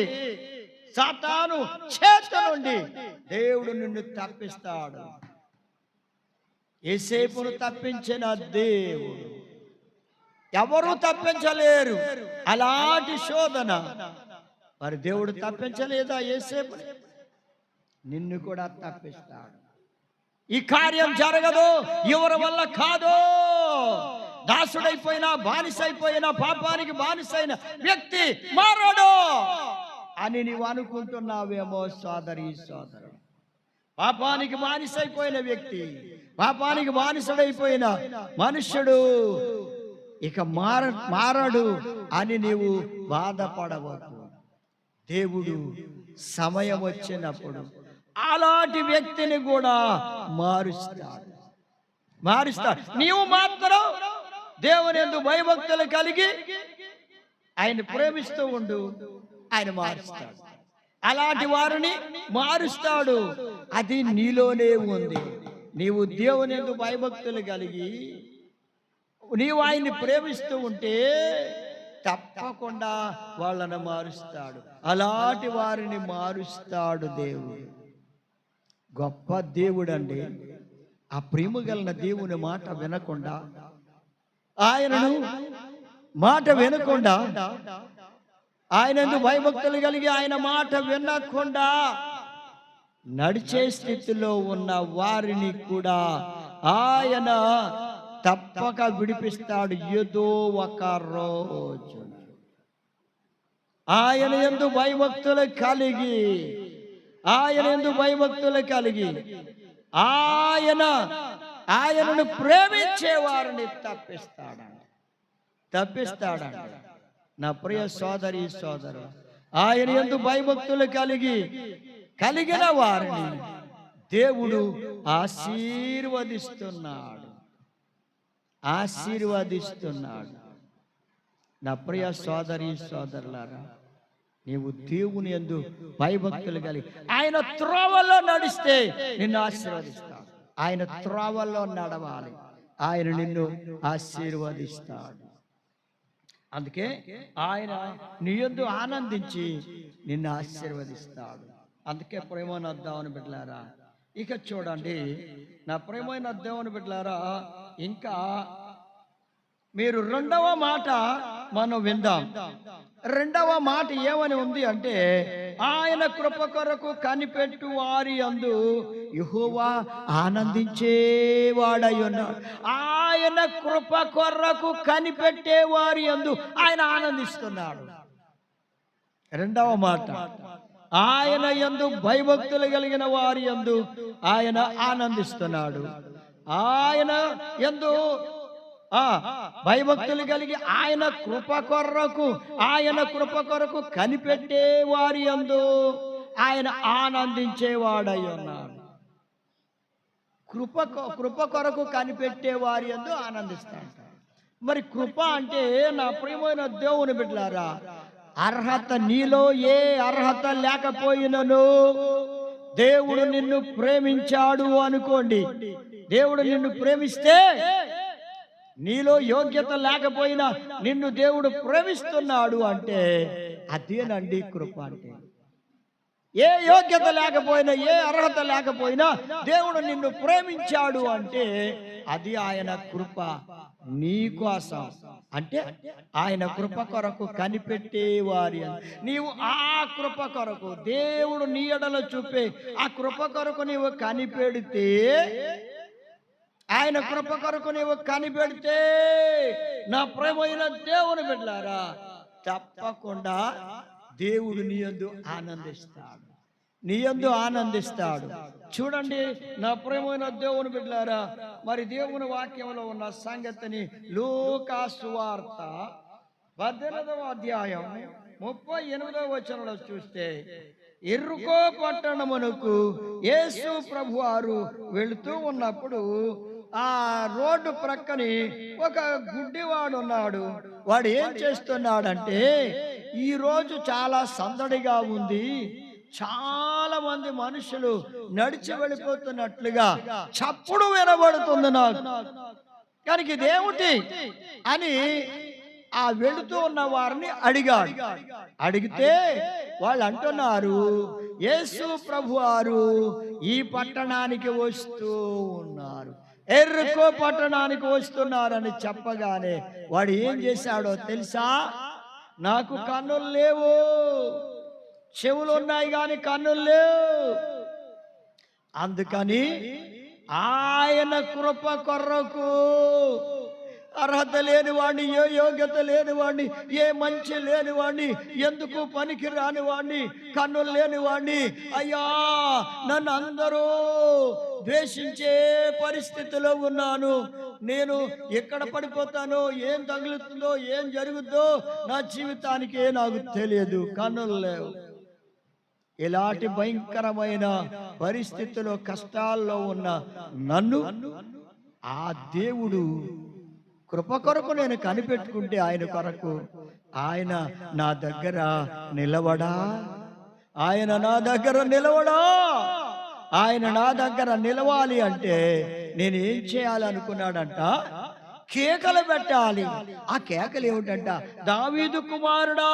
సాతాను చేత నుండి దేవుడు నిన్ను తప్పిస్తాడు. యోసేపును తప్పించిన దేవుడు ఎవరు తప్పించలేరు. అలాంటి శోధన మరి దేవుడు తప్పించలేదా యోసేపుని? నిన్ను కూడా తప్పిస్తాడు. ఈ కార్యం జరగదు, ఎవరి వల్ల కాదు. దాసుడైపోయినా, బానిసైపోయినా, పాపానికి బానిసైన వ్యక్తి మారడు అని నీవు అనుకుంటున్నావేమో సోదరి సోదరుడు. పాపానికి బానిసైపోయిన వ్యక్తి, పాపానికి బానిసడైపోయిన మనుష్యుడు ఇక మారడు అని నీవు బాధపడవద్దు. దేవుడు సమయం వచ్చినప్పుడు అలాంటి వ్యక్తిని కూడా మారుస్తాడు. నీవు మాత్రం దేవుని యందు భయభక్తులు కలిగి ఆయన ప్రేమిస్తూ ఉండు, ఆయన మారుస్తాడు. అలాంటి వారిని మారుస్తాడు. అది నీలోనే ఉంది. నీవు దేవుని యందు భయభక్తులు కలిగి నీవు ఆయన్ని ప్రేమిస్తూ ఉంటే తప్పకుండా వాళ్ళని మారుస్తాడు. అలాంటి వారిని మారుస్తాడు దేవుడు. గొప్ప దేవుడు అండి. ఆ ప్రేమ గలన దేవుని మాట వినకుండా, ఆయనను మాట వినకుండా, ఆయనందు భయభక్తులు కలిగి ఆయన మాట వినకుండా నడిచే స్థితిలో ఉన్న వారిని కూడా ఆయన తప్పక విడిపిస్తాడు. ఏదో ఒక రోజు ఆయన యందు భయభక్తులు కలిగి, ఆయన యందు భయభక్తులు కలిగి ఆయనను ప్రేమించే వారిని తప్పిస్తాడండి. నా ప్రియ సోదరి సోదరు, ఆయన యందు భయభక్తులు కలిగిన వారిని దేవుడు ఆశీర్వదిస్తున్నాడు. నా ప్రియ సోదరి సోదరులారా, నీవు దేవుని యందు భయభక్తులు కలిగి ఆయన త్రోవలో నడిస్తే నిన్ను ఆశీర్వదిస్తాడు. ఆయన త్రోవలో నడవాలి, ఆయన నిన్ను ఆశీర్వదిస్తాడు. అందుకే ఆయన నీ యందు ఆనందించి నిన్ను ఆశీర్వదిస్తాడు. అందుకే ప్రేమైన దేవుని బిడ్డలారా, ఇక చూడండి నా ప్రేమైన దేవుని బిడ్డలారా, ఇంకా మీరు రెండవ మాట మనం విందాం. రెండవ మాట ఏమని ఉంది అంటే, ఆయన కృప కొరకు కనిపెట్టు వారి యందు యెహోవా ఆనందించేవాడై ఉన్నాడు. ఆయన కృప కొరకు కనిపెట్టే వారి యందు ఆయన ఆనందిస్తున్నాడు. రెండవ మాట, ఆయన యందు భయభక్తులు కలిగిన వారి యందు ఆయన ఆనందిస్తున్నాడు. ఆయన యందు భయభక్తులు కలిగి ఆయన కృప కొరకు కనిపెట్టే వారి యందు ఆయన ఆనందించేవాడై ఉన్నాడు. కృప కొరకు కనిపెట్టే వారి యందు ఆనందిస్తాడు. మరి కృప అంటే నా ప్రియమైన దేవుని బిడ్డలారా, అర్హత, నీలో ఏ అర్హత లేకపోయినను దేవుడు నిన్ను ప్రేమించాడు అనుకోండి. దేవుడు నిన్ను ప్రేమిస్తే, నీలో యోగ్యత లేకపోయినా నిన్ను దేవుడు ప్రేమిస్తున్నాడు అంటే అదేనండి కృప అంటే. ఏ యోగ్యత లేకపోయినా, ఏ అర్హత లేకపోయినా దేవుడు నిన్ను ప్రేమించాడు అంటే అది ఆయన కృప నీ కోసం. అంటే ఆయన కృప కొరకు కనిపెట్టేవారి, నీవు ఆ కృప కొరకు, దేవుడు నీ ఎడల చూపే ఆ కృప కొరకు నీవు కనిపెడితే, ఆయన కృప కొరకు నీవు కనిపెడితే, నా ప్రియమైన దేవుని బిడ్డలారా, తప్పకుండా దేవుడు నీ యందు ఆనందిస్తాడు, నీ యందు ఆనందిస్తాడు. చూడండి నా ప్రియమైన దేవుని బిడ్డలారా, మరి దేవుని వాక్యంలో ఉన్న సంగతిని లూకా సువార్త 18వ అధ్యాయం 38వ వచనంలో చూస్తే, ఎరుకో పట్టణమునకు యేసు ప్రభువారు వెళుతూ ఉన్నప్పుడు ఆ రోడ్డు ప్రక్కని ఒక గుడ్డివాడు ఉన్నాడు. వాడు ఏం చేస్తున్నాడంటే, ఈ రోజు చాలా సందడిగా ఉంది, చాలా మంది మనుషులు నడిచి వెళ్ళిపోతున్నట్లుగా చప్పుడు వినబడుతుంది నాకు, కానీ ఇదేమిటి అని ఆ వెళుతూ ఉన్న వారిని అడిగాడు. అడిగితే వాళ్ళు అంటున్నారు, యేసు ప్రభువారు ఈ పట్టణానికి వస్తూ ఉన్నారు, ఎర్రకో పట్టణానికి వస్తున్నారని చెప్పగానే వాడు ఏం చేశాడో తెలుసా? నాకు కన్నులు లేవు, చెవులు ఉన్నాయి కానీ కన్నులు లేవు, అందుకని ఆయన కృప కొరకు, అర్హత లేనివాడిని, ఏ యోగ్యత లేనివాడిని, ఏ మంచి లేనివాడిని, ఎందుకు పనికి రానివాడిని, కన్నులు లేనివాడిని, అయ్యా నన్ను అందరూ ద్వేషించే పరిస్థితిలో ఉన్నాను, నేను ఎక్కడ పడిపోతానో, ఏం తగులుతుందో, ఏం జరుగుద్దో నా జీవితానికే నాకు తెలియదు, కన్నులు లేవు. ఇలాంటి భయంకరమైన పరిస్థితిలో, కష్టాల్లో ఉన్న నన్ను ఆ దేవుడు కృప కొరకు నేను కనిపెట్టుకుంటే, ఆయన కొరకు ఆయన నా దగ్గర నిలవడా, ఆయన నా దగ్గర నిలవడా. ఆయన నా దగ్గర నిలవాలి అంటే నేనేం చేయాలనుకున్నాడంట? కేకలు పెట్టాలి. ఆ కేకలు ఏమిటంట? దావీదు కుమారుడా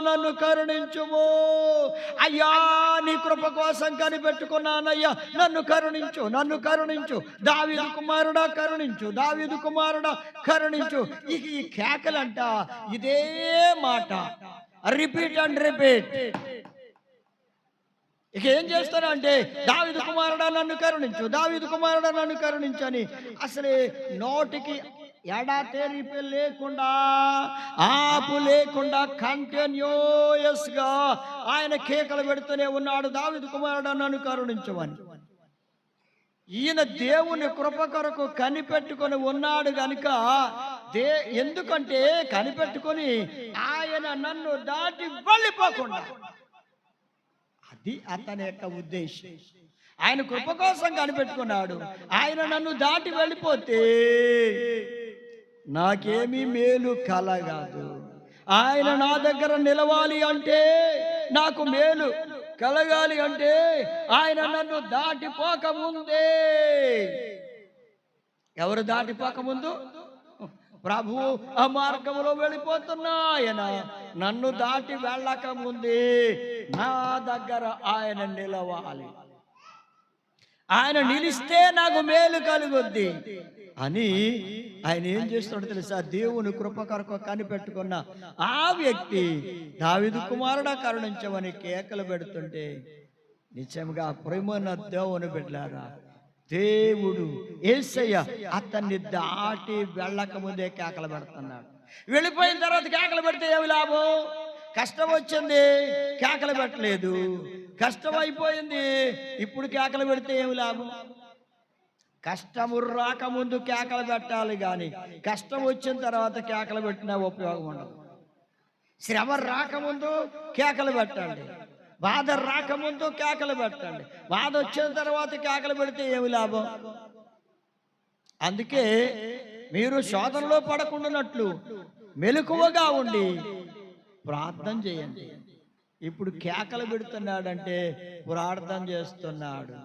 నన్ను కరుణించుము, అయ్యా నీ కృప కోసం కనిపెట్టుకున్నానయ్యా, నన్ను కరుణించు, నన్ను కరుణించు, దావీదు కుమారుడా కరుణించు, దావీదు కుమారుడా కరుణించు. ఇక ఈ కేకలంట ఇదే మాట, రిపీట్ అండ్ రిపీట్. ఇక ఏం చేస్తారంటే, దావీదు కుమారుడా నన్ను కరుణించు, దావీదు కుమారుడా నన్ను కరుణించు అని అసలే నోటికి ఎడతెరిపి లేకుండా, ఆపు లేకుండా కంటిన్యూయస్ గా ఆయన కేకలు పెడుతూనే ఉన్నాడు, దావీదు కుమారుడా నన్ను కరుణించమని. ఈయన దేవుని కృప కొరకు కనిపెట్టుకొని ఉన్నాడు గనుక, ఎందుకంటే కనిపెట్టుకొని ఆయన నన్ను దాటి వెళ్ళిపోకుండా, అది అతని యొక్క ఉద్దేశం. ఆయన కృప కోసం కనిపెట్టుకున్నాడు. ఆయన నన్ను దాటి వెళ్ళిపోతే నాకేమీ మేలు కలగదు. ఆయన నా దగ్గర నిలవాలి అంటే, నాకు మేలు కలగాలి అంటే ఆయన నన్ను దాటిపోకముందే. ఎవరు దాటిపోకముందు? ప్రభు ఆ మార్గంలో వెళ్ళిపోతున్నా ఆయన నన్ను దాటి వెళ్ళక ముందే నా దగ్గర ఆయన నిలవాలి. ఆయన నిలిస్తే నాకు మేలు కలుగుద్ది అని ఆయన ఏం చేస్తున్నాడు తెలుసా? దేవుని కృప కొరకు కనిపెట్టుకున్న ఆ వ్యక్తి దావీదు కుమారుడా కరుణించమని కేకలు పెడుతుంటే, నిజంగా ప్రేమన్న దేవుని బిడ్డలారా, దేవుడు యేసయ్య అతన్ని దాటి వెళ్ళక ముందే కేకలు పెడుతున్నాడు. వెళ్ళిపోయిన తర్వాత కేకలు పెడితే ఏమి లాభం? కష్టం వచ్చింది, కేకలు పెట్టలేదు. కష్టం అయిపోయింది, ఇప్పుడు కేకలు పెడితే ఏమి లాభం? కష్టము రాకముందు కేకలు పెట్టాలి, కానీ కష్టం వచ్చిన తర్వాత కేకలు పెట్టినా ఉపయోగం ఉండదు. శ్రమ రాకముందు కేకలు పెట్టండి, బాధ రాకముందు కేకలు పెట్టండి. బాధ వచ్చిన తర్వాత కేకలు పెడితే ఏమి లాభం? అందుకే మీరు శోధనలో పడకుండానట్లు మెలకువగా ఉండి ప్రార్థన చేయండి. ఇప్పుడు కేకలు పెడుతున్నాడంటే ప్రార్థన చేస్తున్నాడు.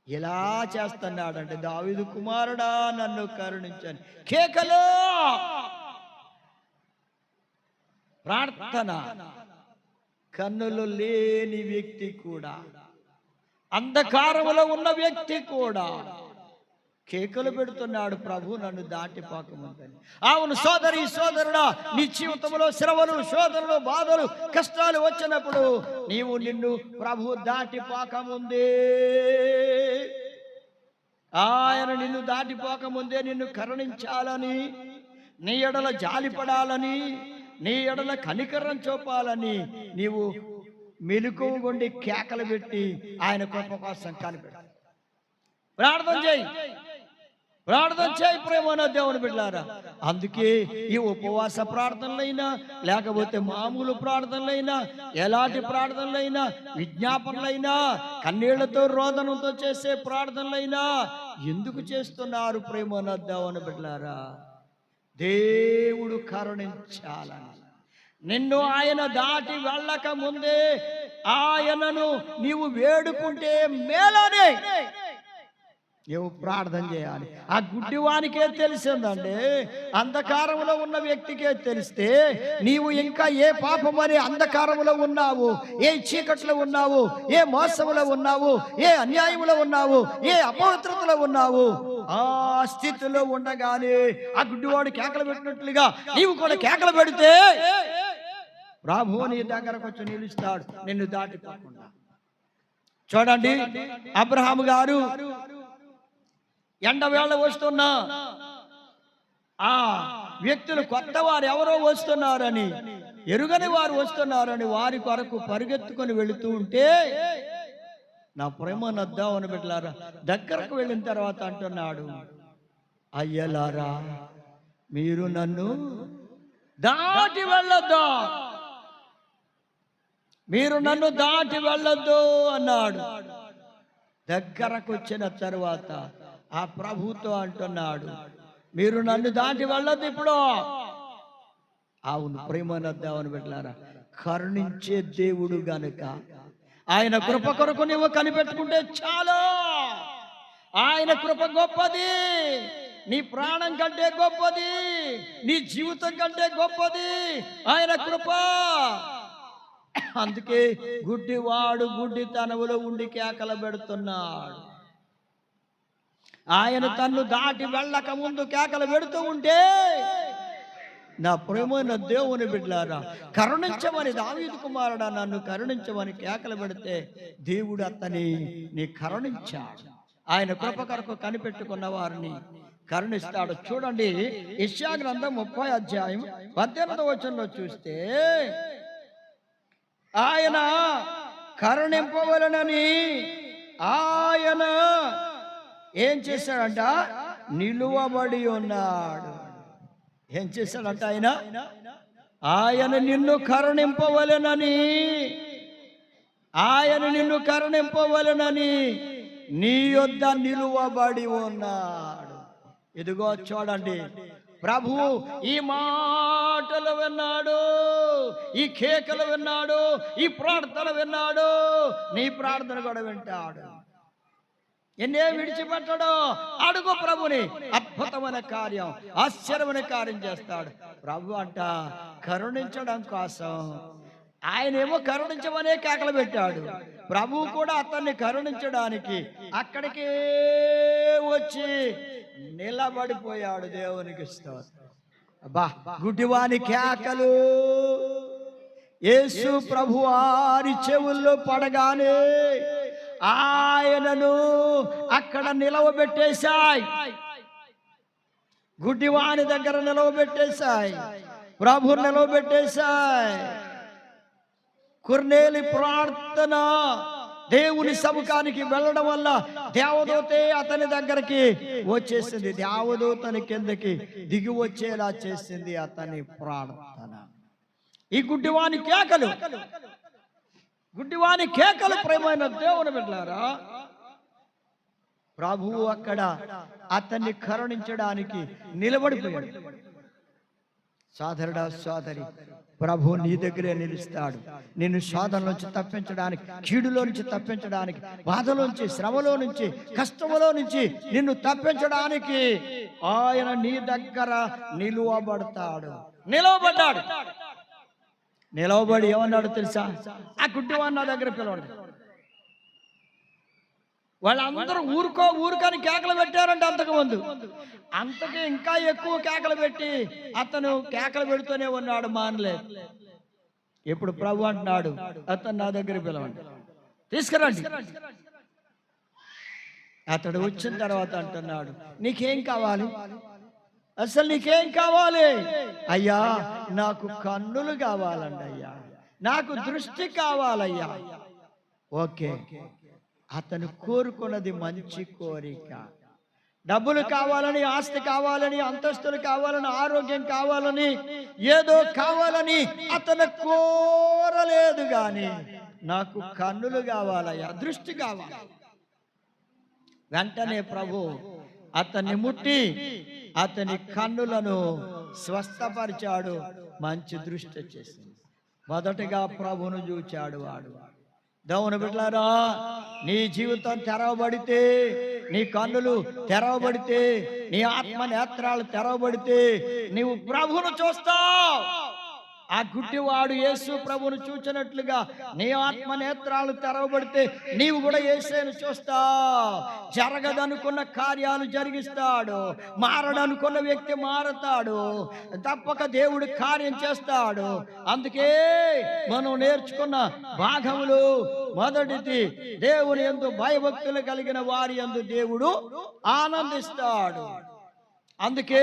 ఎలా చేస్తున్నాడంటే, దావీదు కుమారుడా నన్ను కరుణించని కేకలు. ప్రార్థన. కన్నులు లేని వ్యక్తి కూడా, అంధకారములో ఉన్న వ్యక్తి కూడా కేకలు పెడుతున్నాడు, ప్రభు నన్ను దాటిపోకముందని. అవును సోదరి సోదరుడా, నీ జీవితంలో శ్రమలు, శోధనలు, బాధలు, కష్టాలు వచ్చినప్పుడు నిన్ను ప్రభు దాటిపోకముందే, ఆయన నిన్ను దాటిపోకముందే నిన్ను కరుణించాలని, నీ ఎడల జాలిపడాలని, నీ ఎడల కనికరం చూపాలని నీవు మెలకువగొండి కేకలు పెట్టి ఆయన కృప కోసం కనిపెట్టు. ప్రార్థన చేయి, ప్రార్థన చేయి ప్రేమన దేవుని బిడ్డలారా. అందుకే ఈ ఉపవాస ప్రార్థనలైనా, లేకపోతే మామూలు ప్రార్థనలైనా, ఎలాంటి ప్రార్థనలైనా, విజ్ఞాపనలైనా, కన్నీళ్లతో రోదనంతో చేసే ప్రార్థనలైనా ఎందుకు చేస్తున్నారు ప్రేమన దేవుని బిడ్డలారా? దేవుడు కరుణించాలని, నిన్ను ఆయన దాటి వెళ్ళక ముందే ఆయనను నీవు వేడుకుంటే మేలనే నీవు ప్రార్థన చేయాలి. ఆ గుడ్డివానికే తెలిసిందండి, అంధకారంలో ఉన్న వ్యక్తికే తెలిస్తే నీవు ఇంకా ఏ పాపమని అంధకారంలో ఉన్నావు, ఏ చీకట్లో ఉన్నావు, ఏ మోసంలో ఉన్నావు, ఏ అన్యాయంలో ఉన్నావు, ఏ అపవిత్రతలో ఉన్నావు, ఆ స్థితిలో ఉండగానే ఆ గుడ్డివాడు కేకలు పెట్టినట్లుగా నీవు కూడా కేకలు పెడితే ప్రభు నీ దగ్గరకు వచ్చి నిలుస్తాడు, నిన్ను దాటిపోకుండా. చూడండి, అబ్రహాము గారు ఎండవేళ వస్తున్నా ఆ వ్యక్తులు కొత్త వారు ఎవరో వస్తున్నారని, ఎరుగని వారు వస్తున్నారని వారి కొరకు పరిగెత్తుకొని వెళుతూ ఉంటే, నా ప్రేమ నద్దామని బిడ్డలారా, దగ్గరకు వెళ్ళిన తర్వాత అంటున్నాడు, అయ్యలారా మీరు నన్ను దాటి వెళ్ళొద్దు, మీరు నన్ను దాటి వెళ్ళొద్దు అన్నాడు. దగ్గరకు వచ్చిన తరువాత ఆ ప్రభుతో అంటున్నాడు, మీరు నన్ను దాటి వెళ్ళొద్దు ఇప్పుడు. అవును ప్రేమనద్దామని బిడ్డలారా, కరుణించే దేవుడు గనుక ఆయన కృప కొరకు నువ్వు కనిపెట్టుకుంటే చాలు. ఆయన కృప గొప్పది, నీ ప్రాణం కంటే గొప్పది, నీ జీవితం కంటే గొప్పది ఆయన కృప. అందుకే గుడ్డివాడు గుడ్డితనములో ఉండి కేకలు పెడుతున్నాడు. ఆయన తన్ను దాటి వెళ్ళక ముందు కేకలు పెడుతూ ఉంటే, నా ప్రేమైన దేవుని బిడ్డలారా, కరుణించమని దావీదు కుమారుడా నన్ను కరుణించమని కేకలు పెడితే దేవుడు నీ కరుణించాడు. ఆయన కృప కొరకు కనిపెట్టుకున్న వారిని కరుణిస్తాడు. చూడండి, యెషయా గ్రంథం 30 అధ్యాయం 18వ వచనంలో చూస్తే, ఆయన కరుణింపవలనని ఆయన ఏం చేశాడంట? నిలువబడి ఉన్నాడు. ఏం చేశాడంట? ఆయన నిన్ను కరుణింపవలెనని, ఆయన నిన్ను కరుణింపవలెనని నీ యొద్ద నిలువబడి ఉన్నాడు. ఇదిగో చూడండి, ప్రభు ఈ మాటలు విన్నాడు, ఈ కేకలు విన్నాడు, ఈ ప్రార్థన విన్నాడు, నీ ప్రార్థన కూడా వింటాడు. ఎన్నే విడిచిపెట్టాడో అడుగు ప్రభుని, అద్భుతమైన కార్యం, ఆశ్చర్యమైన కార్యం చేస్తాడు. ప్రభు అంట కరుణించడం కోసం ఆయనేమో కరుణించమనే కేకలు పెట్టాడు. ప్రభు కూడా అతన్ని కరుణించడానికి అక్కడికే వచ్చి నిలబడిపోయాడు. దేవునికి స్తోత్రం. అబ్బా, గుడ్డివాని కేకలు యేసు ప్రభు వారి చెవుల్లో పడగానే ఆయనను అక్కడ నిలవబెట్టేశాయి, గుడ్డివాని దగ్గర నిలవబెట్టేశాయి, ప్రభు నిలవబెట్టేశాయి. కొర్నేలి ప్రార్థన దేవుని సముఖానికి వెళ్ళడం వల్ల దేవదూతే అతని దగ్గరికి వచ్చేసింది. దేవదూతని కిందకి దిగి వచ్చేలా చేసింది అతని ప్రార్థన. ఈ గుడ్డివాని కేకలు ప్రేమైన దేవుని బిడ్డలారా, ప్రభువు అక్కడ అతన్ని కరుణించడానికి నిలబడిపోయాడు. సోదరుడా సోదరి, ప్రభు నీ దగ్గరే నిలుస్తాడు. నిన్ను శోధన నుంచి తప్పించడానికి, కీడులో నుంచి తప్పించడానికి, బాధలోంచి, శ్రమలో నుంచి, కష్టములో నుంచి నిన్ను తప్పించడానికి ఆయన నీ దగ్గర నిలవబడ్డాడు. నిలవబడి ఏమన్నాడు తెలుసా? ఆ గుడ్డివాడు నా దగ్గర పిలవండి. వాళ్ళందరూ ఊరుకని కేకలు పెట్టారంటే అంతకుముందు. అంతకి ఇంకా ఎక్కువ కేకలు పెట్టి అతను కేకలు పెడుతూనే ఉన్నాడు, మానలే. ఇప్పుడు ప్రభు అంటున్నాడు, అతను నా దగ్గర పిలవండి, తీసుకురండి. అతడు వచ్చిన తర్వాత అంటున్నాడు, నీకేం కావాలి? అసలు నీకేం కావాలి? అయ్యా, నాకు కన్నులు కావాలండి అయ్యా, నాకు దృష్టి కావాలయ్యా. ఓకే, అతను కోరుకున్నది మంచి కోరిక. డబ్బులు కావాలని, ఆస్తి కావాలని, అంతస్తులు కావాలని, ఆరోగ్యం కావాలని, ఏదో కావాలని అతను కోరలేదు. గాని నాకు కన్నులు కావాలయ్యా, దృష్టి కావాలి. వెంటనే ప్రభు అతన్ని ముట్టి అతని కన్నులను స్వస్థపరిచాడు. మంచి దృష్టి వచ్చేసింది. మొదటగా ప్రభును చూచాడు వాడు. దేవుని బిడ్డలారా, నీ జీవితం తెరవబడితే, నీ కన్నులు తెరవబడితే, నీ ఆత్మ నేత్రాలు తెరవబడితే నీవు ప్రభువును చూస్తావు. ఆ గుడ్డివాడు యేసు ప్రభువును చూచినట్లుగా నీ ఆత్మ నేత్రాలు తెరవబడితే నీవు కూడా యేసును చూస్తావు. జరగదనుకున్న కార్యాలు జరిగిస్తాడు. మారడనుకున్న వ్యక్తి మారతాడు. తప్పక దేవుడు కార్యం చేస్తాడు. అందుకే మనం నేర్చుకున్న భాగములు మొదటిది, దేవుని యందు భయభక్తులు కలిగిన వారి యందు దేవుడు ఆనందిస్తాడు. అందుకే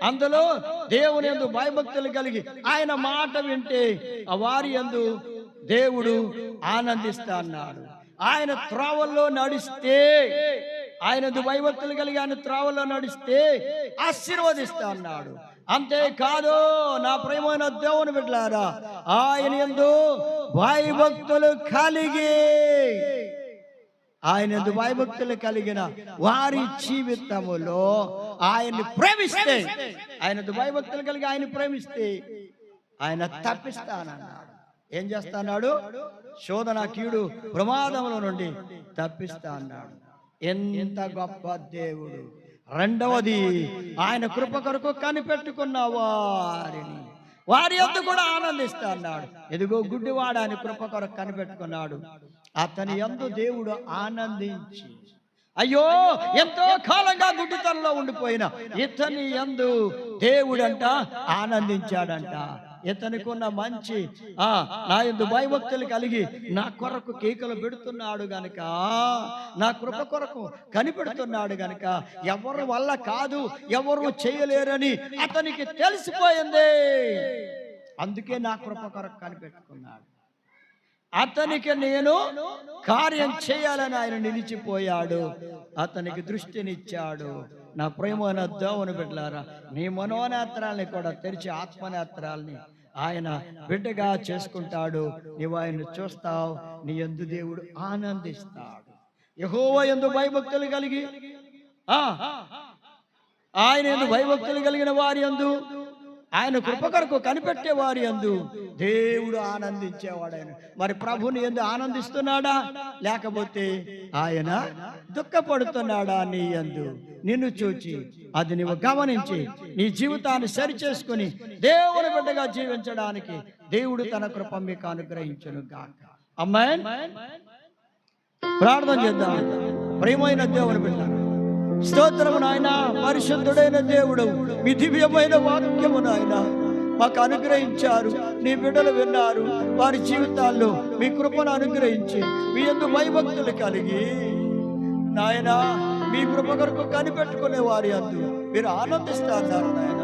అందులో దేవుని యందు భయభక్తులు కలిగి ఆయన మాట వింటే ఆ వారి యందు దేవుడు ఆనందిస్తా అన్నాడు. ఆయన త్రోవల్లో నడిస్తే, ఆయన భయభక్తులు కలిగి ఆయన త్రోవల్లో నడిస్తే ఆశీర్వదిస్తా అన్నాడు. అంతేకాదు నా ప్రియమైన దేవుని బిడ్డలారా, ఆయన యందు భయభక్తులు కలిగి, ఆయన భయభక్తులు కలిగిన వారి జీవితములో ఆయన్ని ప్రేమిస్తే, ఆయన భయభక్తులు కలిగి ఆయన ప్రేమిస్తే ఆయన తప్పిస్తానన్నాడు. ఏం చేస్తాడు? శోధన, కీడు, ప్రమాదముల నుండి తప్పిస్తా అన్నాడు. ఎంత గొప్ప దేవుడు! రెండవది, ఆయన కృప కొరకు కనిపెట్టుకున్న వారి యందు కూడా ఆనందిస్తా అన్నాడు. ఎదుగో గుడ్డివాడు ఆయన కృప కొరకు కనిపెట్టుకున్నాడు. అతని యందు దేవుడు ఆనందించి, అయ్యో ఎంతో కాలంగా గుడ్డితనంలో ఉండిపోయిన ఇతని యందు దేవుడంట ఆనందించాడంట. ఇతనికి ఉన్న మంచి నా యందు భయభక్తులు కలిగి నా కొరకు కేకలు పెడుతున్నాడు గనుక, నా కృప కొరకు కనిపెడుతున్నాడు గనుక ఎవరి వల్ల కాదు, ఎవరు చేయలేరని అతనికి తెలిసిపోయింది. అందుకే నా కృప కొరకు కనిపెట్టుకున్నాడు. అతనికి నేను కార్యం చేయాలని ఆయన నిలిచిపోయాడు. అతనికి దృష్టినిచ్చాడు. నా ప్రేమైన దేవుని బిడ్డలారా, నీ మనోనేత్రాల్ని కూడా తెరిచి ఆత్మనేత్రాల్ని ఆయన బిడ్డగా చేసుకుంటాడు. నీవు ఆయన్ని చూస్తావు, నీ యందు దేవుడు ఆనందిస్తాడు. యెహోవా యందు భయభక్తులు కలిగి, ఆయన యందు భయభక్తులు కలిగిన వారి యందు, ఆయన కృప కొరకు కనిపెట్టే వారి యందు దేవుడు ఆనందించేవాడు. ఆయన మరి ప్రభుని యందు ఆనందిస్తున్నాడా, లేకపోతే ఆయన దుఃఖపడుతున్నాడా? నీ యందు నిన్ను చూచి అది నీవు గమనించి నీ జీవితాన్ని సరి చేసుకుని దేవుని బిడ్డగా జీవించడానికి దేవుడు తన కృప మీకు అనుగ్రహించును గాక. ఆమేన్. ప్రార్థన చేద్దాం. ప్రియమైన దేవుని బిడ్డ, స్తోత్రము నాయన. పరిశుద్ధుడైన దేవుడు, మీ దివ్యమైన వాక్యము నాయన మాకు అనుగ్రహించారు. నీ బిడ్డలు విన్నారు. వారి జీవితాల్లో మీ కృపను అనుగ్రహించి మీ యందు భయభక్తులు కలిగి నాయన మీ కృప కొరకు కనిపెట్టుకునే వారి యందు మీరు ఆనందిస్తారు నాయన.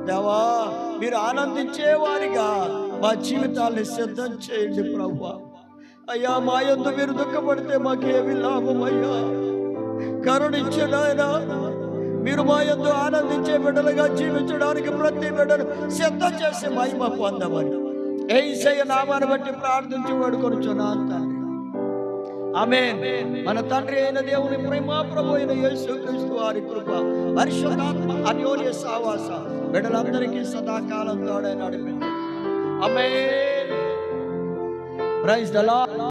దేవా, మీరు ఆనందించేవారిగా మా జీవితాన్ని సిద్ధం చేయండి ప్రభువా. అయ్యా, మా యందు మీరు దుఃఖపడితే మాకేమి లాభం అయ్యా? కరుణించు నాయనా. మీరు మా యందు ఆనందించే బిడ్డలుగా జీవించడానికి ప్రతి బిడ్డను సిద్ధం చేసి మహిమ పొందమని యేసయ్య నామాన్ని బట్టి ప్రార్థించి వేడుకొనుచున్నాను తండ్రి. ఆమేన్. మన తండ్రి అయిన దేవుని ప్రేమ, ప్రభు అయిన యేసుక్రీస్తు వారి కృప, పరిశుద్ధాత్మ అన్యోన్య సహవాస బిడ్డలందరికీ సదాకాలం తోడై నడిపించండి. ఆమేన్. Praise the lord.